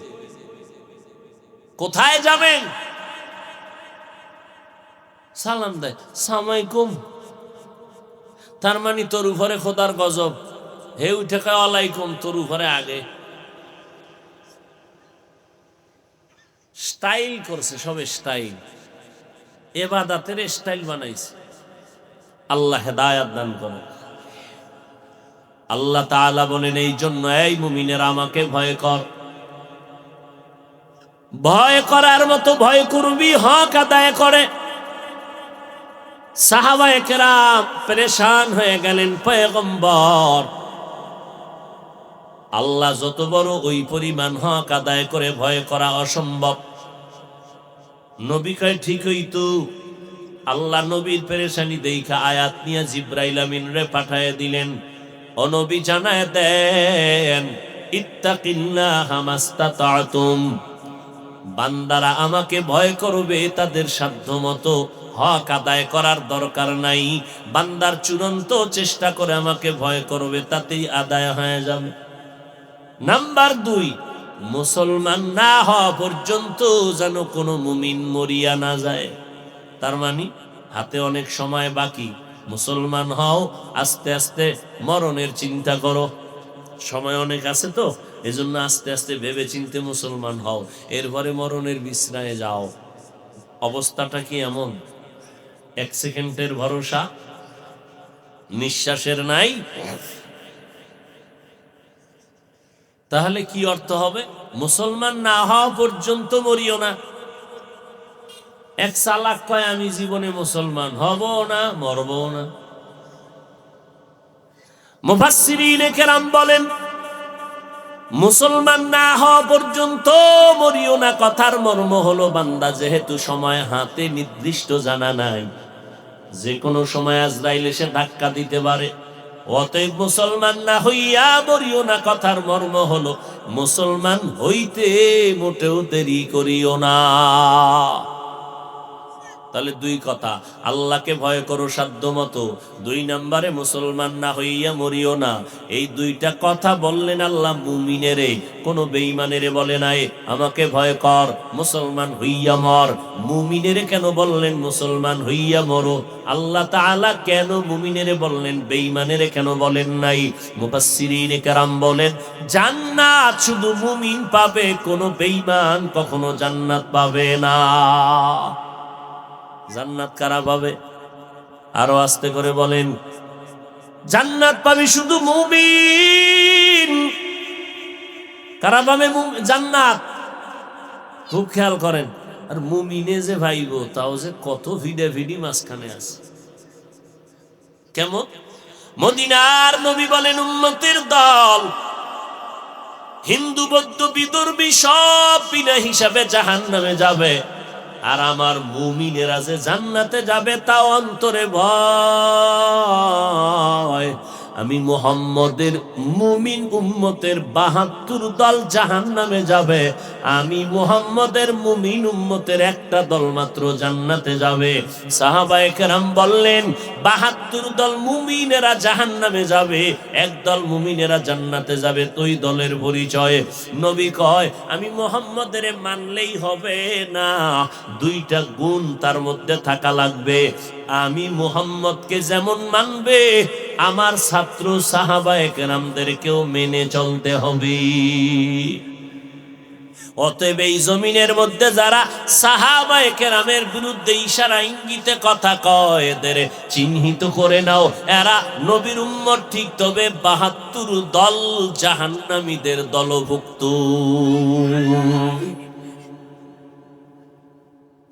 কোথায় যাবেন? সালাম দেয় সালামালাইকুম, তার মানে তোর উপরে খোদার গজব। হে উঠে কয় ওয়ালাইকুম, তোর উপরে আগে। স্টাইল করছে, সবে স্টাইল, ইবাদতের স্টাইল বানাইছে। আল্লাহ হেদায়াত দান করে। আল্লাহ তাআলা বলেন, এই জন্য এই মুমিনেরা আমাকে ভয় কর। ভয় করার মতো ভয় করবি, হক আদায় করে। সাহাবায়ে কেরাম পেরেশান হয়ে গেলেন, পয়গম্বর আল্লাহ যত বড়, ওই পরিমাণ হক আদায় করে ভয় করা অসম্ভব। নবী কয় ঠিকই তো। আল্লাহ নবীর পেরেশানি দেখা আয়াত নিয়ে জিব্রাইল আমিন রে পাঠায় দিলেন, ও নবী জানায় দেন, ইত্তাকিল্লাহা মাস্তাতাতুম, বান্দারা আমাকে ভয় করবে তাদের সাধ্যমতো, হক আদায় করার দরকার নাই। বান্দার চূড়ান্ত চেষ্টা করে আমাকে ভয় করবে, তাতেই আদায় হয়ে যাবে। নাম্বার 2, মুসলমান না হওয়া পর্যন্ত যেন কোনো মুমিন মরিয়া না যায়। তার মানে হাতে অনেক সময় বাকি, মুসলমান হও, আস্তে আস্তে মরণের চিন্তা করো। সময় অনেক আছে তো, এজন্য আস্তে আস্তে ভেবে চিনতে মুসলমান হও, এরপরে মরণের বিছনায় যাও। অবস্থাটা কি এমন? 1 সেকেন্ডের ভরসা, নিঃশ্বাসের নাই। তাহলে কি অর্থ হবে? মুসলমান না হওয়া পর্যন্ত মরিও না। এক চালাক কয় আমি জীবনে মুসলমান হব না, মরব না। মুফাসসিরিনে কেরাম বলেন, মুসলমান না হওয়া পর্যন্ত মরিও না। কথার মর্ম হলো, বান্দা যেহেতু সময় হাতে নির্দিষ্ট জানা নাই, যে কোনো সময় আজরাইল এসে ধাক্কা দিতে পারে, অতএব মুসলমান না হইয়া মরিও না। কথার মর্ম হলো, মুসলমান হইতে মোটেও দেরি করিও না। তাহলে দুই কথা, আল্লাহকে ভয় করো সাধ্য মতো, 2 নম্বরে মুসলমান না হইয়া মরিও না। এই দুইটা কথা বললেন আল্লাহ মুমিনেরে, কোন বেঈমানেরে বলে নাই আমাকে ভয় কর, মুসলমান হইয়া মর। মুমিনেরে কেন বললেন মুসলমান হইয়া মরো? আল্লাহ তাআলা কেন মুমিনেরে বললেন, বেঈমানেরে কেন বলেন নাই? মুফাসসিরিনে কেরাম বলেন, জান্নাত শুধু মুমিন পাবে, কোন বেঈমান কখনো জান্নাত পাবে না। জান্নাত কারা পাবে? আরো আস্তে করে বলেন। জান্নাত পাবে শুধু মুমিন। কারা পাবে জান্নাত? খুব খেয়াল করেন। আর মুমিনে যে ভাইব, তাও যে কত ভিডি মাঝখানে আছে। কেমন? মদিনার নবী বলেন, উম্মতের দল হিন্দু বৌদ্ধ বিদুর্বী সব বিনা হিসাবে জাহান্নামে যাবে, আর আমার মুমিনেরা যে জান্নাতে যাবে তাও অন্তরে ভয়। আমি মুহাম্মদের মুমিন উম্মতের 72 দল জাহান্নামে যাবে, আমি মুহাম্মদের মুমিন উম্মতের একটা দল মাত্র জান্নাতে যাবে। সাহাবায়ে কেরাম বললেন, 72 দল মুমিনেরা জাহান্নামে যাবে, একদল মুমিনেরা জান্নাতে যাবে। দুই দলের পরিচয় নবী কয়, আমি মুহাম্মদের মানলেই হবে না, 2টা গুণ তার মধ্যে থাকা লাগবে। আমি মুহাম্মদকে যেমন মানবে, আমার ছাত্র সাহাবায়ে কেরামদেরকেও মেনে চলতে হবে। অতএব এই জমিনের মধ্যে যারা সাহাবায়ে কেরামের বিরুদ্ধে ইশারা ইঙ্গিতে কথা কয়, এদের চিহ্নিত করে নাও, এরা নবীর উম্মত ঠিক, তবে 72 দল জাহান্নামীদের দলভুক্ত।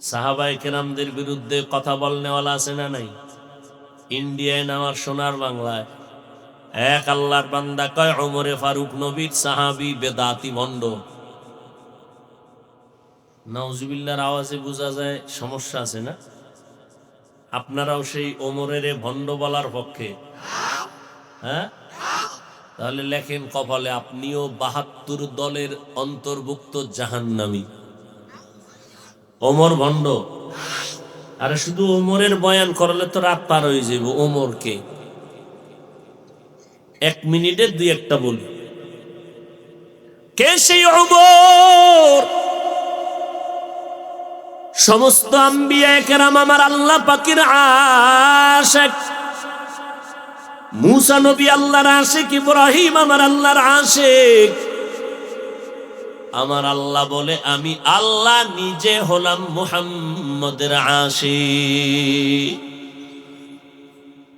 সাহাবায়ে কেরামদের বিরুদ্ধে কথা বলনেওয়ালা আছে না নাই? ইন্ডিয়ায় নামার সোনার বাংলায় এক আল্লাহর বান্দা কয়, ওমরে ফারুক নবীর সাহাবী, বেদাতি ভণ্ড। নাউজুবিল্লাহর আওয়াজে বোঝা যায় সমস্যা আছে না? আপনারাও সেই ওমরের ভণ্ড বলার পক্ষে? হ্যাঁ, তাহলে লেখেন কপালে, আপনিও 72 দলের অন্তর্ভুক্ত জাহান্নামী। ওমর ভণ্ড। আরে শুধু ওমরের বয়ান করলে তো রাত পার হয়ে যাব। ওমরকে 1 মিনিটে 2-1টা বলি। কে সেই ওমর? সমস্ত আম্বিয়া কেরাম আমার আল্লাহ পাকের আশিক। মুসা নবী আল্লাহর আশিক, ইব্রাহিম আমার আল্লাহর আশিক। আমার আল্লাহ বলে, আমি আল্লাহ নিজে হলাম মুহাম্মদের আশিক।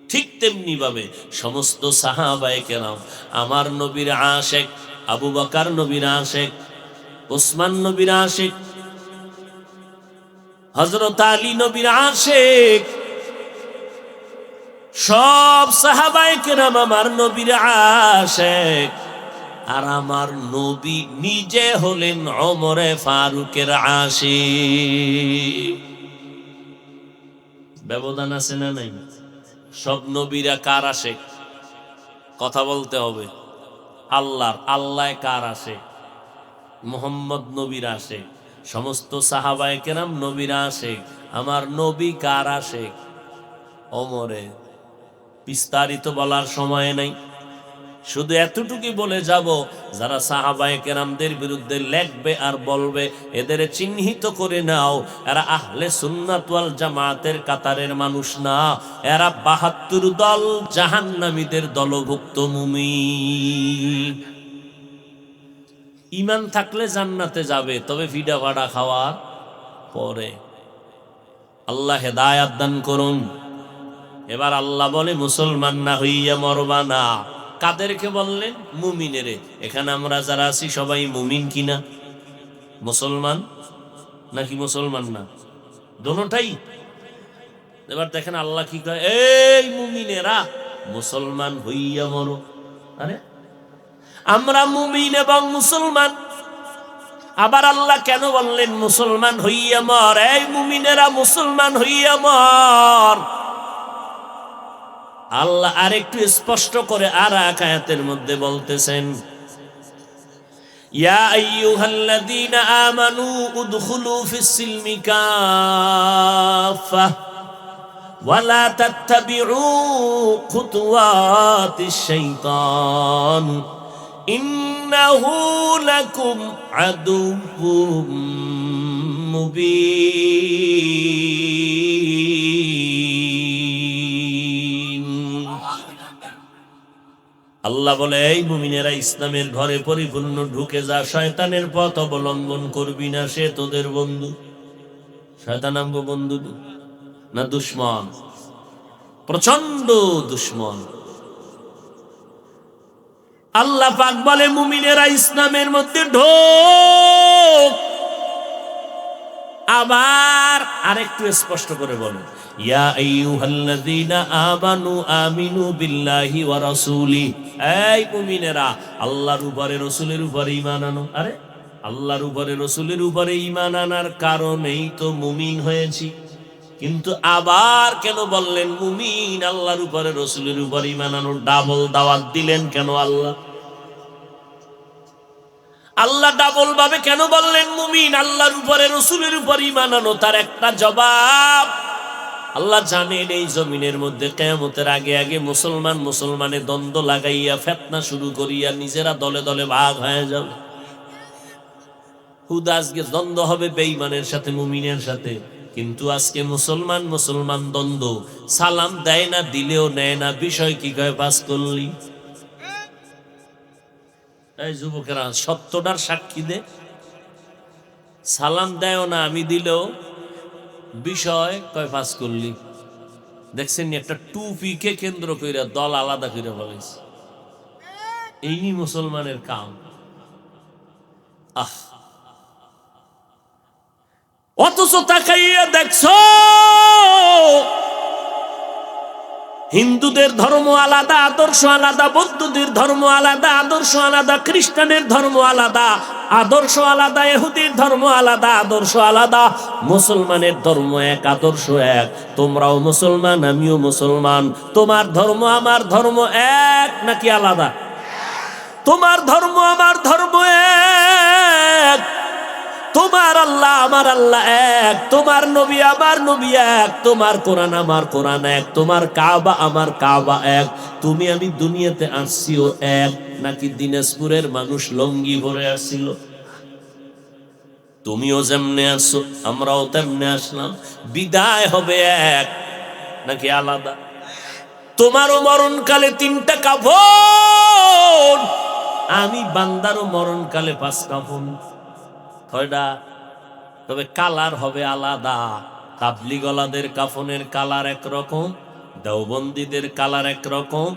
ঠিক তেমনি ভাবে সমস্ত সাহাবায়ে কেরাম আমার নবীর আশিক। আবু বকর নবীর আশিক, ওসমান নবীর আশিক, হযরত আলী নবীর আশিক। সব সাহাবায়ে কেরাম আমার নবীর আশিক। আর আমার নবী নিজে হলেন ওমরে ফারুকের আশিক। ব্যবধান আছে না নাই? সব নবীরা কার আশিক? কথা বলতে হবে। আল্লাহর। আল্লাহ কার আশিক? মুহাম্মদ নবীর আশিক। সমস্ত সাহাবায়ে কেরাম নবীর আশিক। আমার নবী কার আশিক? ওমরে। বিস্তারিত বলার সময় নাই, শুধু এতটুকুই বলে যাব, যারা সাহাবায়ে কেরামদের বিরুদ্ধে লেখবে আর বলবে, এদের চিহ্নিত করে নাও, এরা আহলে সুন্নাত ওয়াল জামাতের কাতারের মানুষ না, এরা 72 দল জাহান্নামীদের দলভুক্ত মুমিন। ঈমান থাকলে জান্নাতে যাবে, তবে ভিডা ভাড়া খাওয়ার পরে। আল্লাহ হেদায়েত দান করুন। এবার আল্লাহ বলে, মুসলমান না হইয়া মরবা না। কাদেরকে বললেন? মুমিনেরে। এখানে আমরা যারা আছি সবাই মুমিন কিনা? মুসলমান নাকি মুসলমান না? দোনোটাই। এবার দেখেন আল্লাহ কি কয়, এই মুমিনেরা, মুসলমান হইয়া মরো। আরে আমরা মুমিন এবং মুসলমান, আবার আল্লাহ কেন বললেন মুসলমান হইয়া মর? এই মুমিনেরা মুসলমান হইয়া মর। আল্লাহ আরেকটু স্পষ্ট করে আর এক আয়াতের মধ্যে বলতেছেন, ইয়া আইয়ুহাল্লাযীনা আমানু উদখুলু ফিস-সিলমি কাফা ওয়া লা তাত্তাবিউ খুতুওয়াতিশ শাইতান ইন্নাহু লাকুম আদুউম মুবিন। আল্লাহ বলে, এই মুমিনেরা ইসলামের ঘরে পরিপূর্ণ ঢুকে যা, শয়তানের পথ অবলম্বন করবি না, সে তোদের বন্ধু। শয়তান আমগো বন্ধু না দুশ্মন? প্রচন্ড দুশ্মন। আল্লাহ পাক বলে মুমিনেরা ইসলামের মধ্যে ঢোক। আবার আরেকটু স্পষ্ট করে বলেন, ইয়া আইয়ুহাল্লাযীনা আমানু আমিনু বিল্লাহি ওয়া রাসূলি। এই মুমিনেরা আল্লাহর উপরে রাসূলের উপরে ঈমান আনো। আরে আল্লাহর উপরে রাসূলের উপরে ঈমান আনার কারণেই তো মুমিন হয়েছি। কিন্তু আবার কেন বললেন মুমিন? আল্লাহর উপরে রাসূলের উপরে ঈমান আনো, ডাবল দাওয়াত দিলেন কেন আল্লাহ? আল্লাহ ডাবল ভাবে কেন বললেন মুমিন আল্লাহর উপরে রাসূলের উপর ঈমান আনো? তার একটা জবাব, আল্লাহ জানেন এই জমিনের মধ্যে কিয়ামতের আগে আগে মুসলমানের দ্বন্দ্ব লাগাইয়া ফিতনা শুরু করিয়া নিজেরা দলে দলে ভাগ হয়ে যাবে। হুদা আজকে দ্বন্দ্ব হবে বেঈমানের সাথে মুমিনের সাথে, কিন্তু আজকে মুসলমান দ্বন্দ্ব, সালাম দেয় না, দিলেও নেয় না। বিষয় কি কয়? পাস করলি। এই যুবকেরা সত্যটার সাক্ষী দে, সালাম দেয় না, আমি দিলেও বিষয় কয় পাস করলি। দেখছেন একটা টুপিকে কেন্দ্র করে দল আলাদা করে বলেছে, এই মুসলমানের কাম। আহ, অথচ তাকাইয়া দেখছো হিন্দুদের ধর্ম আলাদা, আদর্শ আলাদা, বৌদ্ধদের ধর্ম আলাদা, আদর্শ আলাদা, খ্রিস্টানের ধর্ম আলাদা, আদর্শ আলাদা, ইহুদির ধর্ম আলাদা, আদর্শ আলাদা। মুসলমানের ধর্ম এক, আদর্শ এক। তোমরাও মুসলমান, আমিও মুসলমান। তোমার ধর্ম আমার ধর্ম এক নাকি আলাদা? তোমার ধর্ম আমার ধর্ম এক, তোমার আল্লাহ আমার আল্লাহ এক, তোমার নবী আমার নবী এক, তোমার কোরআন আমার কোরআন এক, তোমার কাবা আমার কাবা এক। তুমি আমি দুনিয়াতে আসছিও এক নাকি দিনাজপুরের মানুষ লঙ্গি ভরে আসছিল? তুমিও যেমনে আসছো আমরাও তেমনে আসলাম, বিদায় হবে এক নাকি আলাদা? তোমারও মরণকালে 3টা কাফন, আমি বান্দারও মরণকালে 5 কাফন। কয়টা? তবে কালার হবে আলাদা। তাবলিগওয়ালাদের কাফনের কালার একরকম, দেওবন্দীদের কালার একরকম,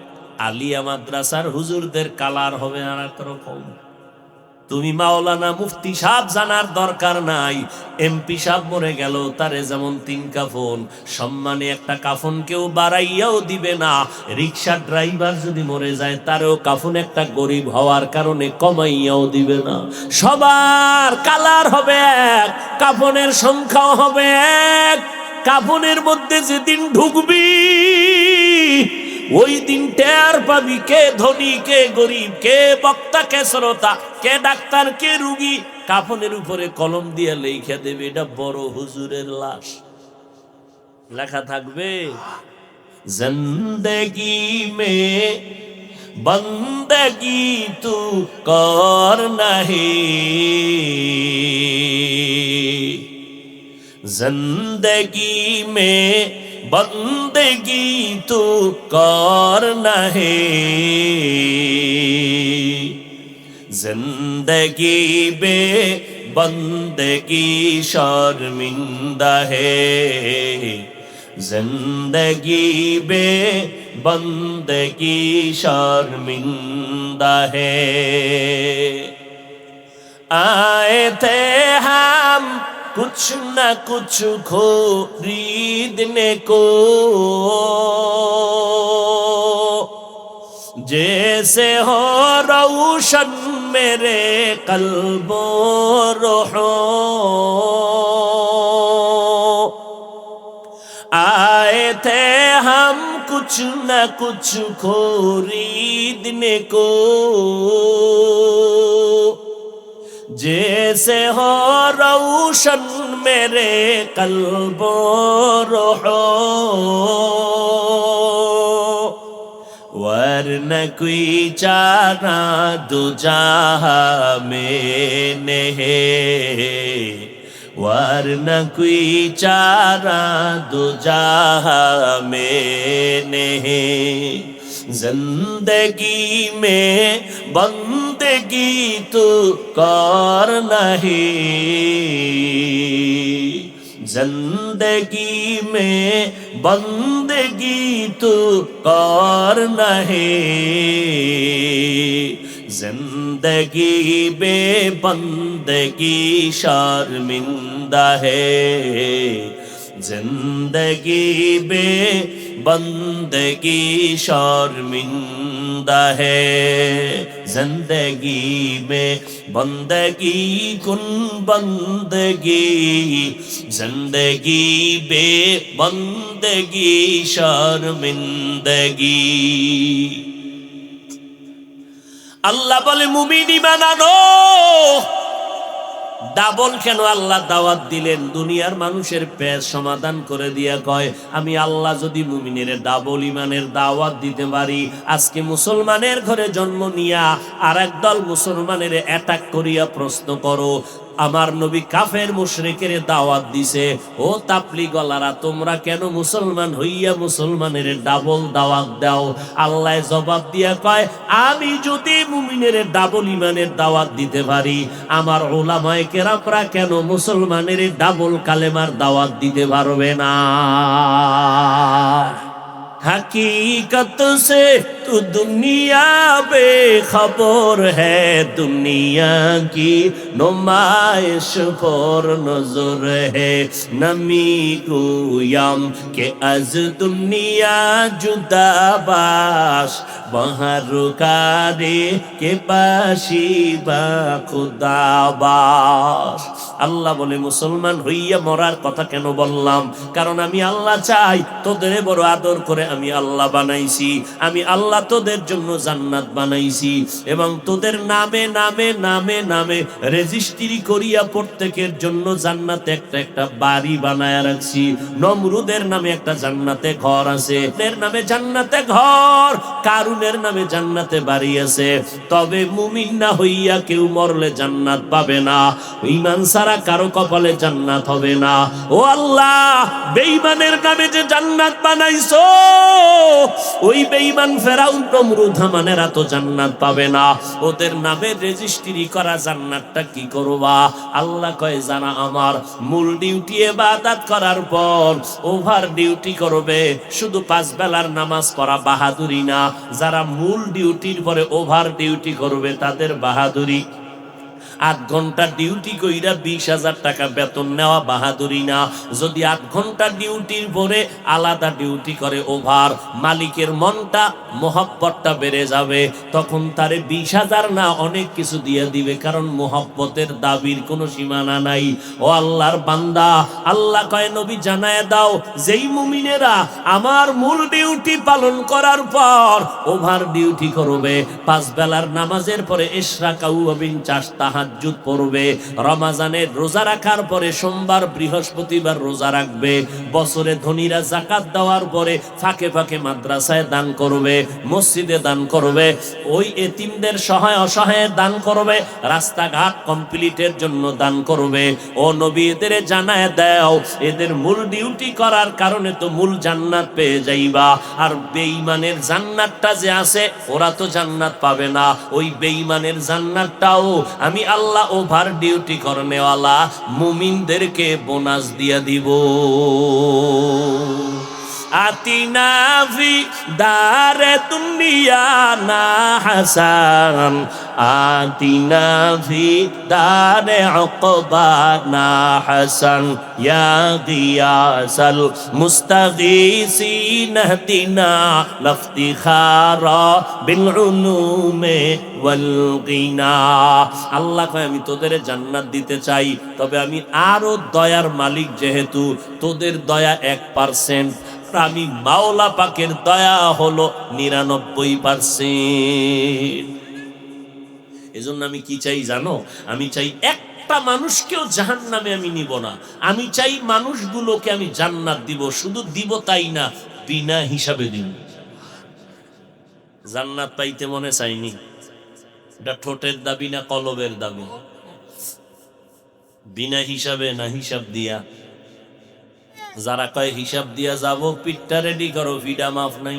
আলিয়া মাদ্রাসার হুজুরদের কালার হবে আর একরকম। তুমি মাওলানা মুফতি সাহেব জানার দরকার নাই, এমপি সাহেব মরে গেল তারে যেমন 3 কাফন, সম্মানে একটা কাফন কেউ বাড়াইয়াও দিবে না। রিকশা ড্রাইভার যদি মরে যায় তারও কাফন একটা গরিব হওয়ার কারণে কমাইয়াও দিবে না। সবার কালার হবে এক, কাফনের সংখ্যাও হবে এক। কাফনের মধ্যে যেদিন ঢুকবি ওই দিন টের পাবি কে ধনী কে গরিব, কে বক্তা কে শ্রোতা, কে ডাক্তার কে রুগী। কাফনের উপরে কলম দিয়ে লেখা দেবে এটা বড় হুজুরের লাশ। লেখা থাকবে জিন্দেগি মে বন্দগি তু কর নাহি, जिंदगी में बंदगी तू करना है, जिंदगी में बंदगी शर्मिंदा है, जिंदगी में बंदगी शर्मिंदा है। आए थे हम कुछ न कुछ खरीदने को, जैसे हो रोशन मेरे कल्बो रूहो, आए थे हम कुछ न कुछ खरीदने को, जैसे हो रोशन मेरे कल्बो रूहो, वरना कोई चारा दो जहां में नहीं, वरना कोई चारा दो जहां में नहीं। जिंदगी में बंदगी तो कर नहीं, जिंदगी में बंदगी तो कर नहीं, जिंदगी बेबंदगी शर्मिंदा है, जिंदगी बेबंदगी शर्मिंदा है, जिंदगी में बंदगी कुन बंदगी, जिंदगी बेबंदगी शर्मिंदगी। আল্লাহ বলে মুমিন ঈমান আনো। ডাবল কেন আল্লাহ দাওয়াত দিলেন? দুনিয়ার মানুষের পেশ সমাধান করে দিয়া কয়, আমি আল্লাহ যদি মুমিনের ডাবল ঈমানের দাওয়াত দিতে পারি, আজকে মুসলমানের ঘরে জন্ম নিয়া আর একদল মুসলমানের অ্যাটাক করিয়া প্রশ্ন করো, আমার নবী কাফের মুশরিকের দাওয়াত দিছে, ও তাবলীগওয়ালারা তোমরা কেন মুসলমান হইয়া মুসলমানের ডাবল দাওয়াত দাও? আল্লাহ জবাব দিয়া কয়, আমি যদি মুমিনের ডাবল ঈমানের দাওয়াত দিতে পারি, আমার উলামায়ে কেরামরা কেন মুসলমানের ডাবল কালেমার দাওয়াত দিতে পারবে না? हकीकत से तू दुनिया बेखबर है, दुनिया की नुमाइश पर नजर है, नमी गोयाम के अज दुनिया जुदा बाश, बहर कारे के बाशी बा खुदा बाश। আল্লাহ বলে মুসলমান হইয়া মরার কথা কেন বললাম? কারণ আমি আল্লাহ চাই তোদের বড় আদর করে আমি আল্লাহ বানাইছি, আমি আল্লাহ তোদের জন্য জান্নাত বানাইছি এবং তোদের নামে নামে নামে নামে রেজিস্ট্রি করিয়া প্রত্যেকের জন্য জান্নাতে একটা একটা বাড়ি বানায়া রাখছি। নমরুদের নামে একটা জান্নাতে ঘর আছে, এর নামে জান্নাতে ঘর, কারুনের নামে জান্নাতে বাড়ি আছে। তবে মুমিন না হইয়া কেউ মরলে জান্নাত পাবে না, ঈমান ছাড়া কারো কপালে জান্নাত হবে না। ও আল্লাহ, বেঈমানের নামে যে জান্নাত বানাইছো, ওই বেঈমান ফেরাউন নমরুদ হামানেরা তো জান্নাত পাবে না, ওদের নামে রেজিস্ট্রি করা জান্নাতটা কি করবা? আল্লাহ কয়, যারা আমার মূল ডিউটি ইবাদত করার পর ওভার ডিউটি করবে, শুধু 5 বেলার নামাজ পড়া বাহাদুরি না, যারা মূল ডিউটির পরে ওভার ডিউটি করবে তাদের বাহাদুরি। 8 ঘন্টা ডিউটি কইরা 20,000 টাকা বেতন নেওয়া বাহাদুরি না। যদি 8 ঘন্টা ডিউটির পরে আলাদা ডিউটি করে ওভার, মালিকের মনটা মোহাব্বতটা বেড়ে যাবে, তখন তারে 20,000 না অনেক কিছু দিয়ে দিবে, কারণ মোহাব্বতের দাবির কোনো সীমানা নাই। ও আল্লাহর বান্দা, আল্লাহ কয় নবী জানায় দাও, যেই মুমিনেরা আমার মূল ডিউটি পালন করার পর ওভার ডিউটি করবে, 5 বেলার নামাজের পরে ইশরাক আউয়াবিন চাষ তাহাজ্জুদ পড়বে, রমজানের রোজা রাখার পরে সোমবার বৃহস্পতিবার রোজা রাখবে, বছরে ধনীরা যাকাত দেওয়ার পরে ফাঁকে ফাঁকে মাদ্রাসায় দান করবে, মসজিদে দান করবে, ওই এতিমদের সহায় অসহায় দান করবে, রাস্তাঘাট কমপ্লিটের জন্য দান করবে। ও নবী, এদের জানায় দাও, এদের মূল ডিউটি করার কারণে তো মূল জান্নাত পেয়ে যাইবা। আর বেঈমানের জান্নাতটা যে আছে, ওরা তো জান্নাত পাবে না, ওই বেঈমানের জান্নাতটাও আমি আল্লাহ ওভার ডিউটি করনেওয়ালা মুমিনদেরকে বোনাস দিয়া দিব। আতিনা ফি দারে দুনিয়া না হাসান আতিনা ফি দারে উকবা না হাসান ইয়া গিয়াসাল মুস্তাগীসিন ইহদিনা লাফতিখারা বিল উলুমে ওয়াল গিনা। আল্লাহ কয় আমি তোদের জান্নাত দিতে চাই, তবে আমি আরো দয়ার মালিক, যেহেতু তোদের দয়া 1%, আমি মাওলা পাকের দয়া হলো 99%। এজন্য আমি কি চাই জানো? আমি চাই একটা মানুষকেও জাহান্নামে আমি নিব না, আমি চাই মানুষগুলোকে আমি জান্নাত দিব। শুধু দিব তাই না, বিনা হিসাবে দিব। জান্নাত পাইতে মনে চাইনি, এটা ঠোঁটের দাবি না কলবের দাবি? বিনা হিসাবে না হিসাব দিয়া? যারা কয় হিসাব দিয়া যাব, পিঠটা রেডি করো, ফিডা মাফ নাই।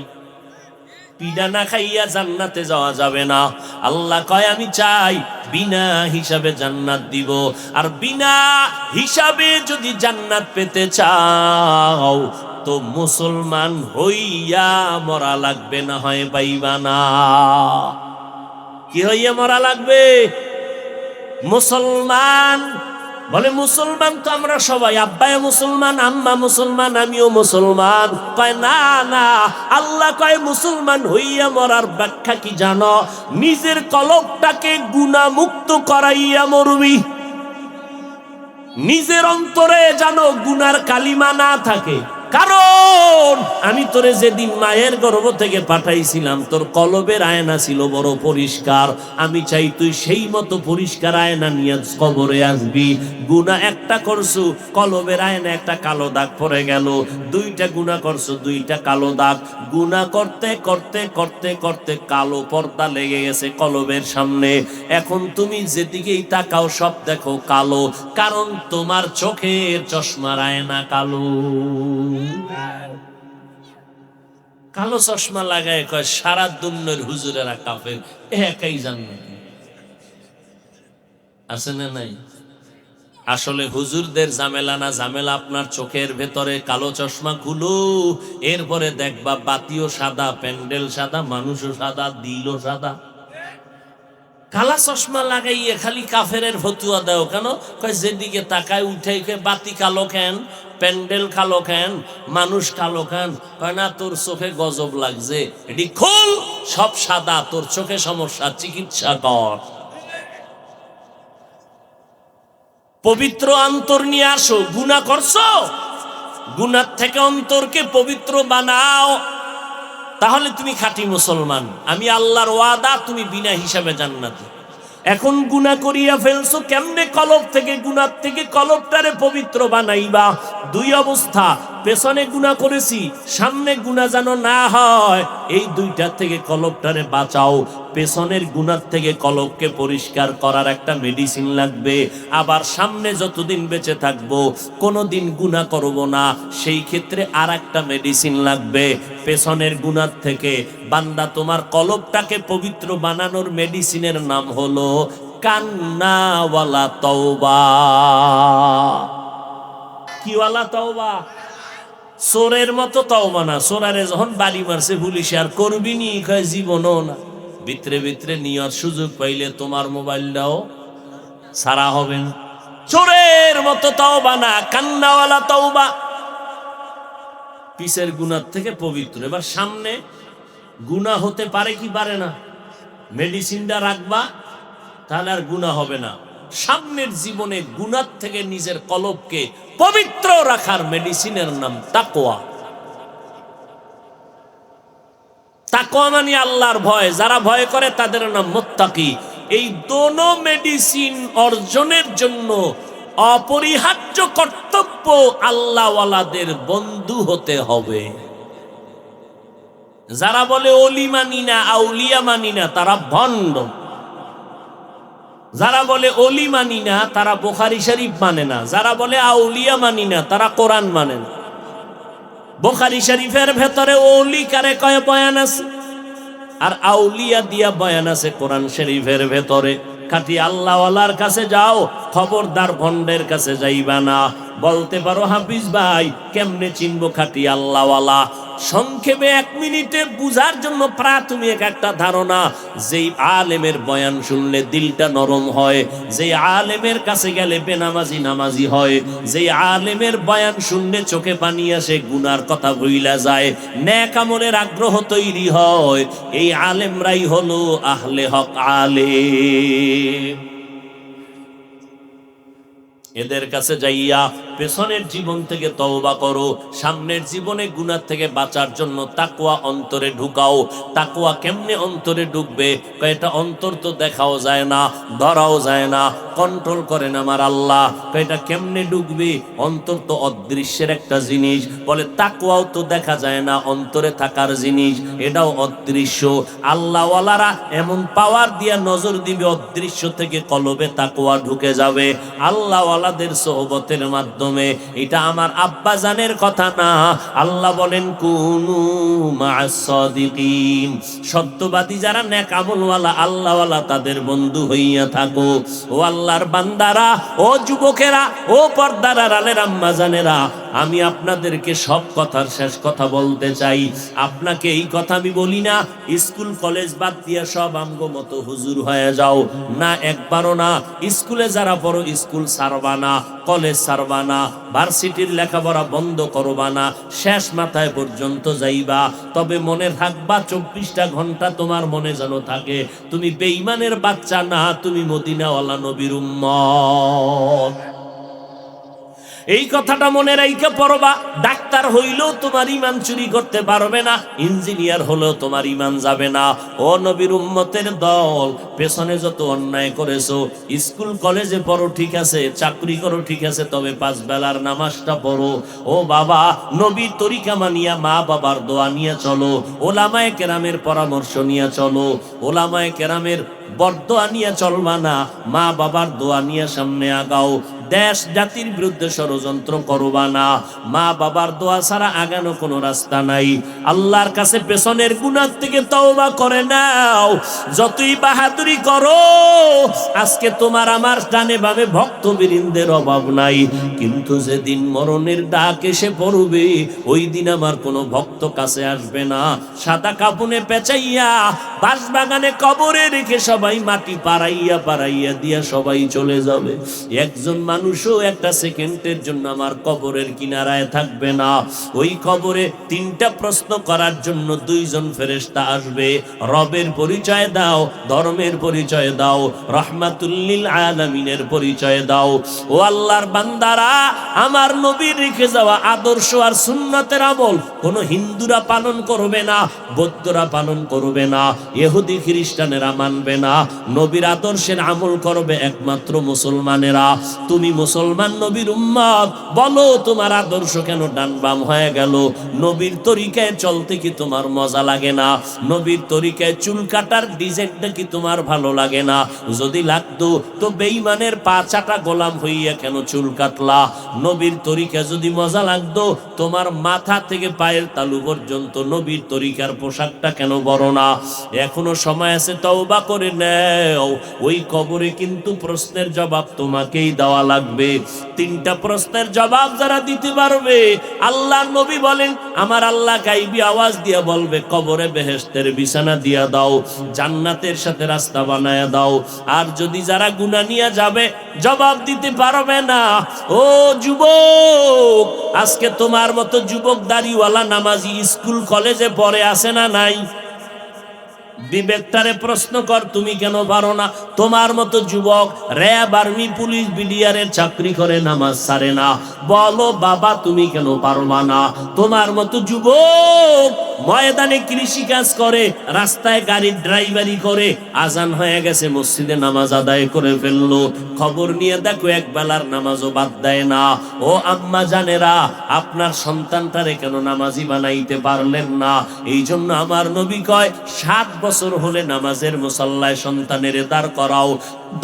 পিডা না খাইয়া জান্নাতে যাওয়া যাবে না। আল্লাহ কয় আমি চাই বিনা হিসাবে জান্নাত দিব। আর বিনা হিসাবে যদি জান্নাত পেতে চাও তো মুসলমান হইয়া মরা লাগবে, না হয় পাইবা না। কি হইয়া মরা লাগবে? মুসলমান। বলে মুসলমান তো আমরা সবাই, আব্বায়ে মুসলমান, আম্মা মুসলমান, আমিও মুসলমান। কয় না না, আল্লাহ কয় মুসলমান হইয়া মরার ব্যাখ্যা কি জানো? নিজের কলবটাকে গুনাহ মুক্ত করাইয়া মরবি। নিজের অন্তরে যেন গুনার কালিমা না থাকে। কারণ আমি তোরে যেদিন মায়ের গর্ভ থেকে পাঠাইছিলাম, তোর কলবের আয়না ছিল বড় পরিষ্কার। আমি চাই তুই সেই মতো পরিষ্কার আয়না নিয়ে কবরে আসবি। গুনাহ একটা করছু, কলবের আয়না একটা কালো দাগ পড়ে গেল। দুইটা গুনাহ করছু, দুইটা কালো দাগ। গুনাহ করতে করতে করতে করতে কালো পর্দা লেগে গেছে কলবের সামনে। এখন তুমি যেদিকেই তাকাও সব দেখো কালো, কারণ তোমার চোখের চশমার আয়না কালো। কালো চশমা লাগায় কয় সারা দুনিয়ার হুজুরেরা কাফের, একাই জান্নাত আছে না নাই? আসলে হুজুরদের ঝামেলা না, ঝামেলা আপনার চোখের ভেতরে। কালো চশমা খুলো, এরপরে দেখবা বাতিও সাদা, প্যান্ডেল সাদা, মানুষও সাদা, দিলও সাদা। কালা চশমা লাগাইয়ে খালি কাফেরের ফতুয়া দেও কেন? কয় যেদিকে তাকায় উঠে বাতি কালো কেন, প্যান্ডেল কালো কেন, মানুষ কালো কেন? কয় না, তোর চোখে গজব লাগছে, এটি খোল, সব সাদা, তোর চোখে সমস্যা, চিকিৎসা কর। পবিত্র অন্তর নিয়ে আসো। গুনাহ করছো, গুনাহ থেকে অন্তরকে পবিত্র বানাও, তাহলে তুমি খাঁটি মুসলমান। আমি আল্লাহর ওয়াদা, তুমি বিনা হিসাবে জান্নাতে। এখন গুনাহ করিয়া ফেলছো, কেমনে কলব থেকে, গুনাহ থেকে কলবটারে পবিত্র বানাইবা? দুই অবস্থা, পেছনে গুনাহ করেছি, সামনে গুনাহ যেন না হয়, এই দুইটা থেকে কলবটারে বাঁচাও। পেছনের গুনাহ থেকে কলবকে পরিষ্কার করার একটা মেডিসিন লাগবে। আবার সামনে যতদিন বেঁচে থাকবো কোনোদিন গুনাহ করব না, সেই ক্ষেত্রে আর একটা মেডিসিন লাগবে। পেছনের গুনাহ থেকে বান্দা তোমার কলবটাকে পবিত্র বানানোর মেডিসিনের নাম হলো কান্নাওয়ালা তওবা। কি ওয়ালা তওবা? চোরের মতো তওবা না। চোরারে যখন বাড়ি মারছে পুলিশে, আর করবি নি? কয় জীবনও না। ভিতরে ভিতরে নিয়ত, সুযোগ পাইলে তোমার মোবাইলটাও সারা হবে না। চোরের মতো তওবা না, কান্নাওয়ালা তওবা। পিছের গুনাহ থেকে পবিত্র। এবার সামনে গুনাহ হতে পারে কি পারে না? মেডিসিনটা রাখবা, তাহলে আর গুনাহ হবে না। সামনের জীবনে গুনাহ থেকে নিজের কলবকে পবিত্র রাখার মেডিসিনের নাম তাকওয়া। তাকওয়া মানে আল্লাহর ভয়। যারা ভয় করে তাদের নাম মুত্তাকি। এই দোনো মেডিসিন অর্জনের জন্য অপরিহার্য কর্তব্য আল্লাহওয়ালাদের বন্ধু হতে হবে। যারা বলে ওলি মানি না, আউলিয়া মানি না, তারা ভণ্ড। যারা বলে ওলি মানি না, তারা বুখারী শরীফ মানে না। যারা বলে আউলিয়া মানি না, তারা কোরআন মানে না। বুখারী শরীফের ভেতরে ওলি কারে কয় বয়ান আছে, আর আউলিয়া দিয়া বয়ান আছে কোরআন শরীফের ভেতরে। খাঁটি আল্লাহওয়ালার কাছে যাও, খবরদার ভণ্ডের কাছে যাইবা না। বলতে পারো হাফিজ ভাই কেমনে চিনবো খাঁটি আল্লাহওয়ালা? সংক্ষেপে 1 মিনিটে বুঝার জন্য প্রাথমিক একটা ধারণা, যেই আলেমের বয়ান শুনলে দিলটা নরম হয়, যেই আলেমের কাছে গেলে বেনামাজি নামাজি হয়, যেই আলেমের বয়ান শুনলে চোখে পানি আসে, গুনার কথা ভুইলা যায়, নেক আমলের আগ্রহ তৈরি হয়, এই আলেমরাই হলো আহলে হক আলেম। এদের কাছে যাইয়া পেছনের জীবন থেকে তওবা করো, সামনের জীবনে গুনাহ থেকে বাঁচার জন্য তাকওয়া অন্তরে ঢুকাও। তাকওয়া কেমনে অন্তরে ঢুকবে? এটা অন্তর তো দেখাও যায় না, ধরাও যায় না, কন্ট্রোল করেন আমার আল্লাহ। এটা কেমনে ঢুকবে? অন্তর তো অদৃশ্যের একটা জিনিস। বলে তাকওয়াও তো দেখা যায় না, অন্তরে থাকার জিনিস, এটাও অদৃশ্য। আল্লাহওয়ালারা এমন পাওয়ার দিয়া নজর দিবে, অদৃশ্য থেকে কলবে তাকওয়া ঢুকে যাবে আল্লাহওয়ালাদের সোহবতের মাধ্যমে। এটা আমার আব্বা জানের কথা না, আল্লাহ বলেন কুনু মা'আস সাদিকিন, সত্যবাদী যারা নেক আমলওয়ালা আল্লাহওয়ালা তাদের বন্ধু হইয়া থাকো। ও আল্লাহর বান্দারা, ও যুবকেরা, ও পর্দার আড়ালের আম্মা জানেরা, আমি আপনাদেরকে সব কথার শেষ কথা বলতে চাই। আপনাকে এই কথা আমি বলি না স্কুল কলেজ বাদ দিয়া সব আমগো মতো হুজুর হয়ে যাও, না, একবারও না। স্কুলে যারা পড়ো স্কুল ছাড়বা না, কলেজ ছাড়বা না, ভার্সিটির লেখাপড়া বন্ধ করবা না, শেষ মাথায় পর্যন্ত যাইবা। তবে মনে থাকবা 24টা ঘন্টা তোমার মনে যেন থাকে তুমি বেঈমানের বাচ্চা না, তুমি মদিনাওয়ালা নবীর উম্মত। এই কথাটা মনে রাইখা পড়বা। ডাক্তার হইলেও তোমার ঈমান চুরি করতে পারবে না, ইঞ্জিনিয়ার হলেও তোমার ঈমান যাবে না। ও নবীর উম্মতের দল, পেছনে যত অন্যায় করেছো, স্কুল কলেজে পড়ো ঠিক আছে, চাকরি করো ঠিক আছে, তবে 5 বেলার নামাজটা পড়ো। ও বাবা, নবীর তরিকা মানিয়া মা বাবার দোয়া নিয়ে চলো, ওলামায়ে কেরামের পরামর্শ নিয়ে চলো। ওলামায়ে কেরামের বরদোয়া নিয়ে চলবা না, মা বাবার দোয়া নিয়ে সামনে আগাও। দেশ জাতির বিরুদ্ধে ষড়যন্ত্র করবা না, মা বাবার দোয়া ছাড়া আগানো কোনো রাস্তা নাই। আল্লাহর কাছে পেছনের গুনাহ থেকে তওবা করে নাও। যতই বাহাদুরি করো, আজকে তোমার আমার ডানে বামে ভক্তবৃন্দের অভাব নাই, কিন্তু যেদিন মরণের ডাক এসে পড়বে, ওই দিন আমার কোনো ভক্ত কাছে আসবে না। সাদা কাপনে পেঁচাইয়া বাঁশবাগানে কবরে রেখে সবাই মাটি পাড়াইয়া পাড়াইয়া দিয়া সবাই চলে যাবে। একজন মানুষও একটা সেকেন্ডের জন্য আমার কবরের কিনারায় থাকবে না। ওই কবরে 3টা প্রশ্ন করার জন্য 2 জন ফেরেশতা আসবে। রবের পরিচয় দাও, ধর্মের পরিচয় দাও, রাহমাতুল লিল আলামিনের পরিচয় দাও। ও আল্লাহর বান্দারা, আমার নবীর রেখে যাওয়া আদর্শ আর সুন্নতের আমল কোন হিন্দুরা পালন করবে না, বৌদ্ধরা পালন করবে না, ইহুদি খ্রিস্টানেরা মানবে না। নবীর আদর্শের আমল করবে একমাত্র মুসলমানেরা। তুমি মুসলমান, নবীর উম্মত, বলো তোমার আদর্শ কেন ডান বাম হয়ে গেল? নবীর তরিকায় চলতে কি তোমার মজা লাগে না? নবীর তরিকায় চুল কাটার ডিজাইনটা কি তোমার ভালো লাগে না? যদি লাগতো তো বেঈমানের পা চাটা গোলাম হইয়া কেন চুল কাটলা? নবীর তরিকা যদি মজা লাগতো, তোমার মাথা থেকে পায়ের তালু পর্যন্ত নবীর তরিকার পোশাকটা কেন বড় না? এখনো সময় আছে, তওবা করে নাও। ওই কবরে কিন্তু প্রশ্নের জবাব তোমাকেই দেওয়া লাগবে। 3টা প্রশ্নের জবাব যারা দিতে পারবে, আল্লাহ নবী বলেন আমার আল্লাহ গাইবি আওয়াজ দিয়ে বলবে কবরে বেহেশতের বিছানা দিয়া দাও, জান্নাতের সাথে রাস্তা বানায়া দাও। আর যদি যারা গুনাহ নিয়ে যাবে, জবাব দিতে পারবে না। ও যুবক, আজকে তোমার মতো যুবক দাড়িওয়ালা নামাজি স্কুল কলেজে পড়ে আছে না নাই? বিবেকটারে প্রশ্ন কর, তুমি কেন পারো না? তোমার মতো যুবক র্যাব, আর্মি, পুলিশ, বিডিআরের চাকরি করে নামাজ ছাড়ে না, বলো বাবা তুমি কেন পারবা না? তোমার মতো যুবক ময়দানে কৃষি কাজ করে, রাস্তায় গাড়ির ড্রাইভারি করে, আজান হয়ে গেছে মসজিদে নামাজ আদায় করে ফেললো, খবর নিয়ে দেখো এক বেলার নামাজও বাদ দেয় না। ও আম্মা জানেরা, আপনার সন্তানটারে কেন নামাজি বানাইতে পারলেন না? এই জন্য আমার নবী কয় 7 বছর হলে নামাজের মুসাল্লায় সন্তানের দাঁড় করাও।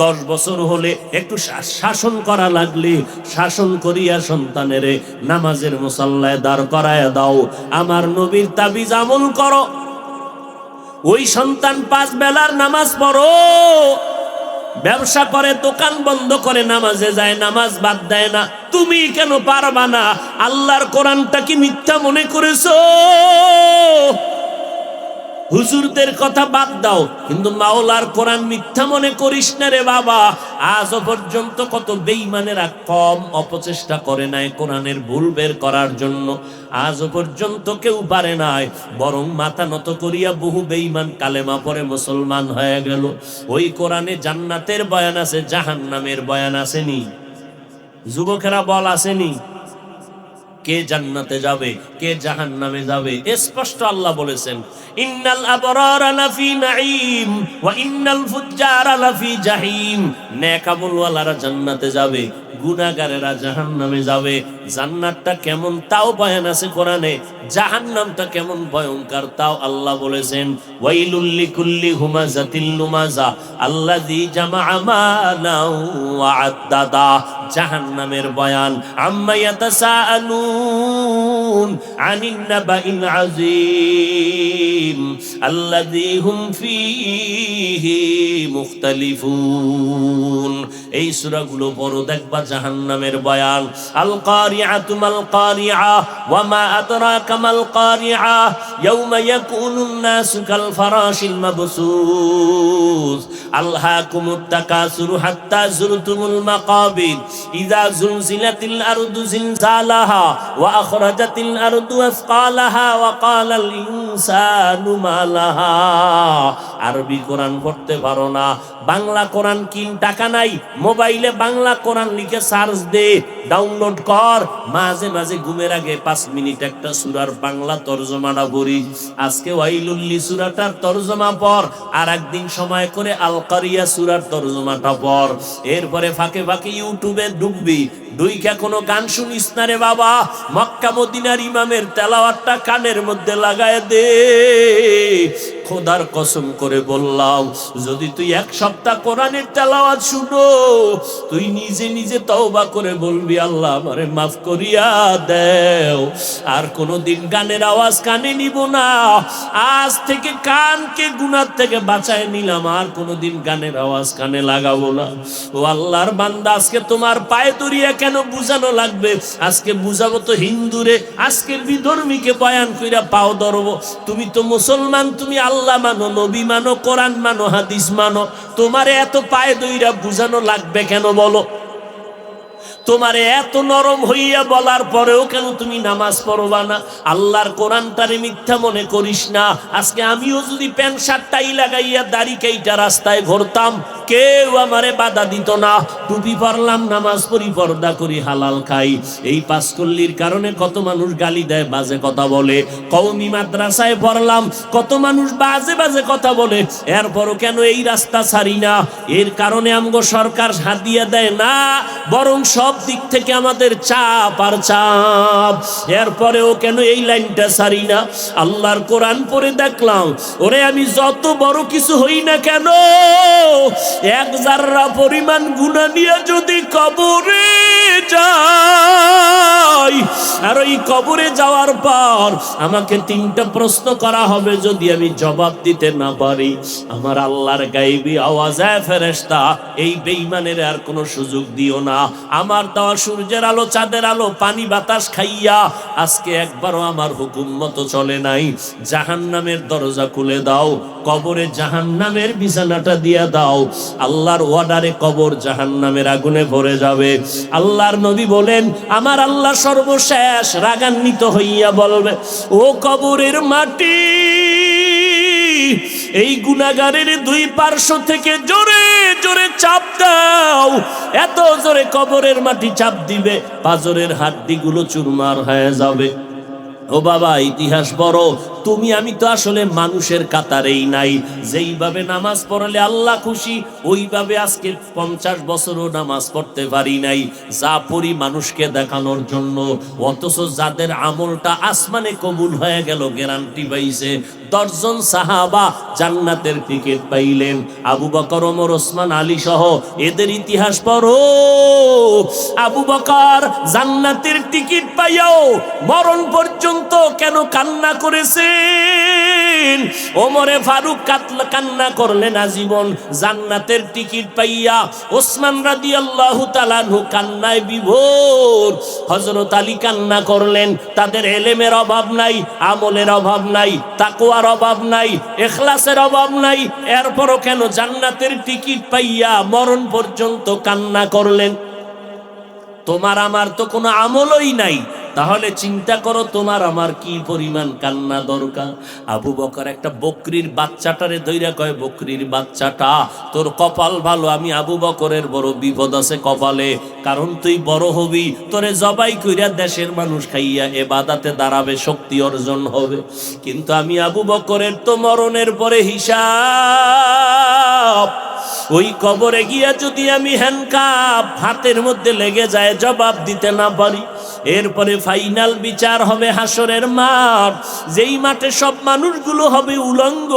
10 বছর হলে একটু শাসন করা লাগলে শাসন করিয়া সন্তানের নামাজের মুসাল্লায় দাঁড় করায় দাও। আমার নবীর তাবিজ আমল করো। ওই সন্তান 5 বেলার নামাজ পড়ো, ব্যবসা করে, দোকান বন্ধ করে, নামাজে যায়, নামাজ বাদ দেয় না। তুমি কেন পারবা না? আল্লাহর কোরআনটা কি মিথ্যা মনে করেছো? হুজুরদের কথা বাদ দাও, কিন্তু মাওলার কোরআন মিথ্যা মনে করিস না রে বাবা। আজও পর্যন্ত কত বেঈমানেরা কম অপচেষ্টা করে নাই কোরআনের ভুল বের করার জন্য। আজও পর্যন্ত কেউ পারে নাই, বরং মাথা নত করিয়া বহু বেঈমান কালেমা পড়ে মুসলমান হয়ে গেল। ওই কোরআনে জান্নাতের বয়ান আছে, জাহান্নামের বয়ান আসেনি? যুবকেরা বল আসেনি? কে জান্নাতে যাবে, কে জাহান্নামে যাবে স্পষ্ট আল্লাহ বলেছেন, ইন্নাল আবরারা লাফি নাঈম ওয়া ইন্নাল ফুজ্জারা লাফি জাহিম। নেক আমলওয়ালারা জান্নাতে যাবে, গুনাহগারেরা জাহান্নামে যাবে। জান্নাতটা কেমন তাও বয়ান আছে কোরআনে, জাহান্নামটা কেমন ভয়ঙ্কর তাও আল্লাহ বলেছেন, ওয়াইলুল লিকুল্লি হুমাযাতিল লুমাযা আল্লাযী জামাআ মালাও ওয়া আদ্দাদা। জাহান্নামের বয়ান, আম্মা ইয়াতাসাআলুন আনিন নাবাইল আযীম আল্লাযী হুম ফীহি মুখতালিফুন। এই সূরাগুলো বড় দেখবা জাহান্নামের বয়ান। আল কারিআতু মাল কারিআ ওয়া মা আদরাকা মাল কারিআ ইয়াওমা ইয়াকুনুন নাসু কাল ফারাশিল মাবসুস আলহাকুমুত তাকাসুরু হাত্তা যুরতুমুল মাকাবির ইযা যুলজিলাতিল আরদু জিলজালাহা ওয়া আখরাজাতিল আরদু আসকালাহা ওয়া ক্বালাল ইনসানু মা লাহা। আরবি কোরআন পড়তে পারো না, বাংলা কোরআন কিন, টাকা নাই, মোবাইলে বাংলা কোরআন লিখে সার্চ দে, ডাউনলোড কর। মাঝে মাঝে ঘুমের আগে 5 মিনিট একটা সূরার বাংলা তরজমাটা পড়ি। আজকে ওয়াইলুল্লি সূরাটার তরজমা পড়, আর একদিন সময় করে আল কারিয়া সূরার তরজমাটা পড়। এরপরে ফাঁকে ফাঁকে ইউটিউবে ঢুকবি, দুইকা কোনো গান শুনিস না রে বাবা। মক্কা মদিনার ইমামের তেলাওয়াতটা কানের মধ্যে লাগায় দে। খোদার কসম করে বললাম, যদি তুই 1 সপ্তাহ কোরআনের তেলাওয়াত শুনো, তুই নিজে নিজে তওবা করে বলবি, আল্লাহ আমারে মাফ করিয়া দেও, আর কোনোদিন গানের আওয়াজ কানে নিব না। আজ থেকে কানকে গুনাহ থেকে বাঁচায় নিলাম, আর কোনোদিন গানের আওয়াজ কানে লাগাবো না। ও আল্লাহর বান্দা, আজকে তোমার পায়ে দড়িয়া কেন বুঝানো লাগবে? আজকে বুঝাবো তো হিন্দুরে, আজকে বিধর্মীকে বয়ান কইরা পাও ধরবো। তুমি তো মুসলমান, তুমি আল্লাহ মানো, নবী মানো, কোরআন মানো, হাদিস মানো, তোমারে এত পায়ে দইরা বুঝানো লাগবে কেন বলো? তোমারে এত নরম হইয়া বলার পরেও কেন তুমি নামাজ পড়বা না? আল্লাহর কোরআনটারে মিথ্যা মনে করিস না। আজকে আমিও যদি প্যান্ট শার্টটাই লাগাইয়া দাড়ি কাইটা রাস্তায় ঘুরতাম, কেউ আমারে বাধা দিত না। টুপি পরলাম, নামাজ পড়ি, পর্দা করি, হালাল খাই। এই পাঁচকল্লির কারণে কত মানুষ গালি দেয়, বাজে কথা বলে। কওমি মাদ্রাসায় পড়লাম, কত মানুষ বাজে বাজে কথা বলে, এরপরও কেন এই রাস্তা ছাড়ি না? এর কারণে আমগো সরকার হাদিয়া দেয় না, বরং সব দিক থেকে আমাদের চাপ আর চাপ। এরপরেও কেন এই লাইনটা ছাড়ি না? আল্লাহর কোরআন পড়ে দেখলাম, ওরে আমি যত বড় কিছু হই না কেন, 1 জাররা পরিমাণ গুনাহ নিয়ে যদি কবরে যাই, আর ওই কবরে যাওয়ার পর আমাকে 3টা প্রশ্ন করা হবে, যদি আমি জবাব দিতে না পারি, আমার আল্লাহর গায়েবী আওয়াজে, ফেরেশতা, এই বেঈমানের আর কোনো সুযোগ দিও না। আমার দেওয়া সূর্যের আলো, চাঁদের আলো, পানি বাতাস খাইয়া আজকে একবারও আমার হুকুম মতো চলে নাই। জাহান্নামের দরজা খুলে দাও, কবরে জাহান্নামের বিছানাটা দিয়া দাও। আল্লাহর অর্ডারে কবর জাহান্নামের আগুনে ভরে যাবে। আল্লাহর নবী বলেন, আমার আল্লাহ সর্বশেষ রাগান্বিত হইয়া বলবে, ও কবরের মাটি, এই গুনাহগারের 2 পার্শ্ব থেকে জোরে জোরে চাপ দাও। এত জোরে কবরের মাটি চাপ দিবে, পাজরের হাড্ডিগুলো চুরমার হয়ে যাবে। ও বাবা, ইতিহাস বড়, তুমি আমি তো আসলে মানুষের কাতারেই নাই। যেইভাবে নামাজ পড়লে আল্লাহ খুশি, ওইভাবে আজকে 50 বছরও নামাজ পড়তে পারি নাই। যা পড়ি মানুষকে দেখানোর জন্য, অথচ যাদের আমলটা আসমানে কবুল হয়ে গেল, গ্যারান্টি পাইছে 10 জন সাহাবা জান্নাতের টিকিট পাইলেন। আবু বকর, ওমর, ওসমান, আলী সহ এদের ইতিহাস পড়ো। আবু বকর জান্নাতের টিকিট পাইয়াও মরণ পর্যন্ত কেন কান্না করেছেন? ওমরে ফারুক কান্না করলেন আজীবন জান্নাতের টিকিট পাইয়া। ওসমান রাদিয়াল্লাহু তাআলা আনহু কান্নায় বিভোর। হযরত আলী কান্না করলেন। তাদের এলেমের অভাব নাই, আমলের অভাব নাই, তাকওয়ার অভাব নাই, ইখলাসের অভাব নাই, এরপরও কেন জান্নাতের টিকিট পাইয়া মরণ পর্যন্ত কান্না করলেন? তোমার আমার তো কোনো আমলই নাই, তাহলে চিন্তা করো তোমার আমার কি পরিমাণ কান্না দরকার। আবু বকর একটা বকরির বাচ্চাটারে ধইরা কয়, বকরির বাচ্চাটা তোর কপাল ভালো, আমি আবু বকরের বড় বিপদ আছে কপালে, কারণ তুই বড় হবি, তোরে জবাই কইরা দেশের মানুষ খাইয়া ইবাদতে দাঁড়াবে, শক্তি অর্জন হবে। কিন্তু আমি আবু বকরের তো মরণের পরে হিসাব। ওই কবরে গিয়া যদি আমি হ্যান্ডকাপ হাতের মধ্যে লেগে যায়, জবাব দিতে না পারি, এরপরে ফাইনাল বিচার হবে হাসরের মাঠ, যেই মাঠে সব মানুষগুলো হবে উলঙ্গ,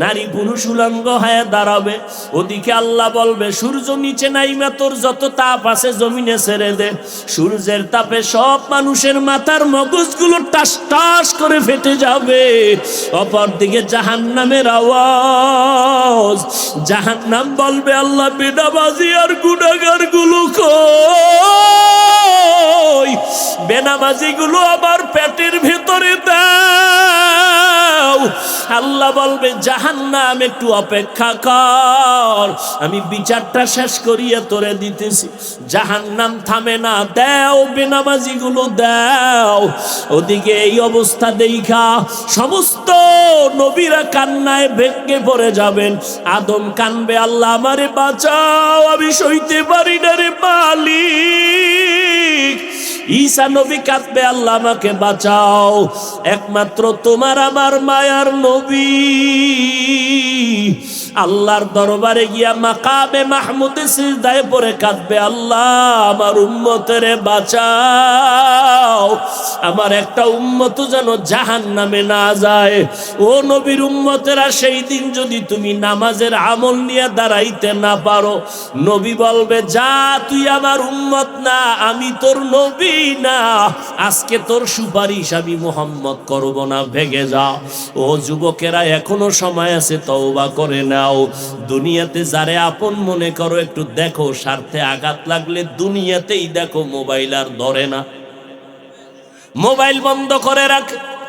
নারী পুরুষ উলঙ্গ হয়ে দাঁড়াবে। ওদিকে আল্লাহ বলবে, সূর্য নিচে নাইমা তোর যত তাপ আছে জমিনে ছেড়ে দে। সূর্যের তাপে সব মানুষের মাথার মগজগুলো টাস টাস করে ফেটে যাবে। অপরদিকে জাহান্নামের আওয়াজ, জাহান্নাম বলবে, আল্লাহ বেনামাজি আর গুনাহগার গুলো কই? বেনামাজি গুলো আবার পেটের ভেতরে দাও। আল্লাহ বলবে, জাহান্নাম একটু অপেক্ষা কর, আমি বিচারটা শেষ করিয়ে তোরে দিতেছি। জাহান্নাম থামে না, দাও বেনামাজি গুলো দাও। ওদিকে এই অবস্থা দেখা সমস্ত নবীরা কান্নায় ভেঙে পড়ে যাবেন। আদম কানবে, আল্লাহ আমারে বাঁচাও, আমি সইতে পারি না রে মালিক। ঈসা নবী কাঁদবে, আল্লাহ আমাকে বাঁচাও। একমাত্র তোমার আমার মায়ার নবী আল্লাহর দরবারে গিয়া মাকামে মাহমুদে সিজদায় পড়ে কাঁদবে, আল্লাহ আমার উম্মতেরে বাঁচাও, আমার একটা উম্মত যেন জাহান্নামে না যায়। ও নবীর উম্মতেরা, সেই দিন যদি তুমি নামাজের আমল নিয়ে দাঁড়াইতে না পারো, নবী বলবে, যা তুই আমার উম্মত না, আমি তোর নবী না, আজকে তোর সুপারিশ আমি মুহাম্মদ করব না, ভেগে যা। ও যুবকেরা, এখনো সময় আছে, তওবা করে নাও। দুনিয়াতে যারে আপন মনে করো, একটু দেখো, স্বার্থে আঘাত লাগলে দুনিয়াতেই দেখো মোবাইল আর ধরে না, মোবাইল বন্ধ করে রাখ,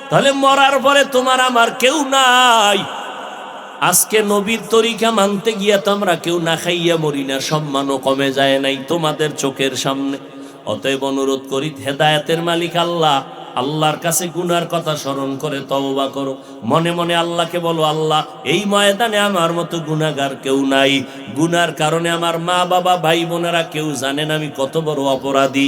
তাহলে মরার পরে তোমার আমার কেউ নাই। আজকে নবীর তরিকা মানতে গিয়া তো আমরা কেউ না খাইয়া মরি না, সম্মানও কমে যায় নাই তোমাদের চোখের সামনে। অতএব অনুরোধ করি, হেদায়েতের মালিক আল্লাহ, আল্লাহর কাছে গুনার কথা স্মরণ করে তওবা করো। মনে মনে আল্লাহকে বলো, আল্লাহ এই ময়দানে আমার মতো গুনাহগার কেউ নাই, গুনার কারণে আমার মা বাবা ভাই বোনেরা কেউ জানেন আমি কত বড় অপরাধী।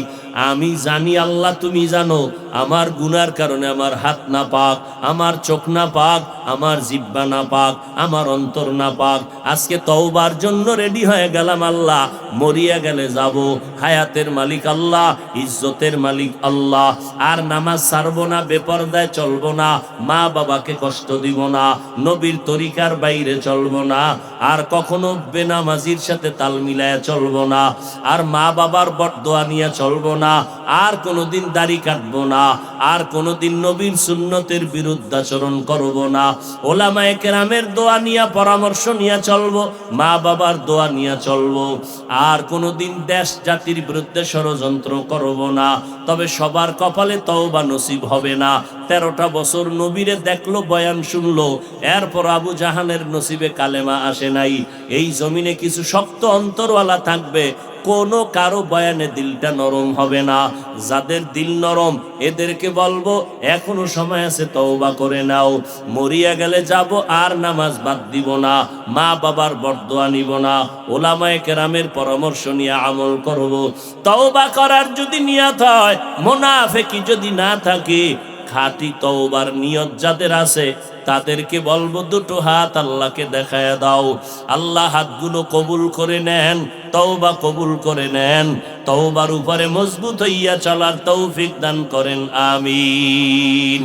আমি জানি আল্লাহ তুমি জানো, আমার গুনার কারণে আমার হাত না পাক, আমার চোখ না পাক, আমার জিহ্বা না পাক, আমার অন্তর না পাক। আজকে তওবার জন্য রেডি হয়ে গেলাম আল্লাহ, মরিয়া গেলে যাব। হায়াতের মালিক আল্লাহ, ইজ্জতের মালিক আল্লাহ, আর নামাজ ছাড়বো না, বেপরদায় চলবো না, মা বাবাকে কষ্ট দিব না, নবীর তরিকার বাইরে চলবো না, আর কখনো বেনামাজির সাথে তাল মিলায়া চলবো না, আর মা বাবার বদদোয়া নিয়ে চলবো না, আর কোনোদিন দাড়ি কাটবো না, আর কোনোদিন নবীর সুন্নতের বিরুদ্ধাচরণ করব না, ওলামায়ে কেরামের দোয়া নিয়ে পরামর্শ নিয়ে চলবো, মা বাবার দোয়া নিয়ে চলবো, আর কোনোদিন দেশ জাতির বিরুদ্ধে ষড়যন্ত্র করব না। তবে সবার কপালে তওবা নসিব হবে না। 13টা বছর নবীরে দেখলো, বয়ান শুনলো, এরপর আবু জাহালের নসিবে কালেমা আসে নাই। এই জমিনে কিছু শক্ত অন্তরওয়ালা থাকবে, কোনো কারো বয়ানে দিলটা নরম হবে না। যাদের দিল নরম, এদেরকে বলবো এখনো সময় আছে, তওবা করে নাও। মরিয়া গেলে যাব, আর নামাজ বাদ দিব না, মা বাবার বদদোয়া নিব না, ওলামায়ে কেরামের পরামর্শ নিয়ে আমল করব। তওবা করার যদি নিয়ত হয়, মুনাফিকি যদি না থাকে, খাঁটি তওবার নিয়ত যাদের আছে, তাদেরকে বলবো দুটো হাত আল্লাহকে দেখায় দাও। আল্লাহ হাতগুলো কবুল করে নেন, তওবা কবুল করে নেন, তওবার উপরে মজবুত হইয়া চলার তৌফিক দান করেন, আমিন।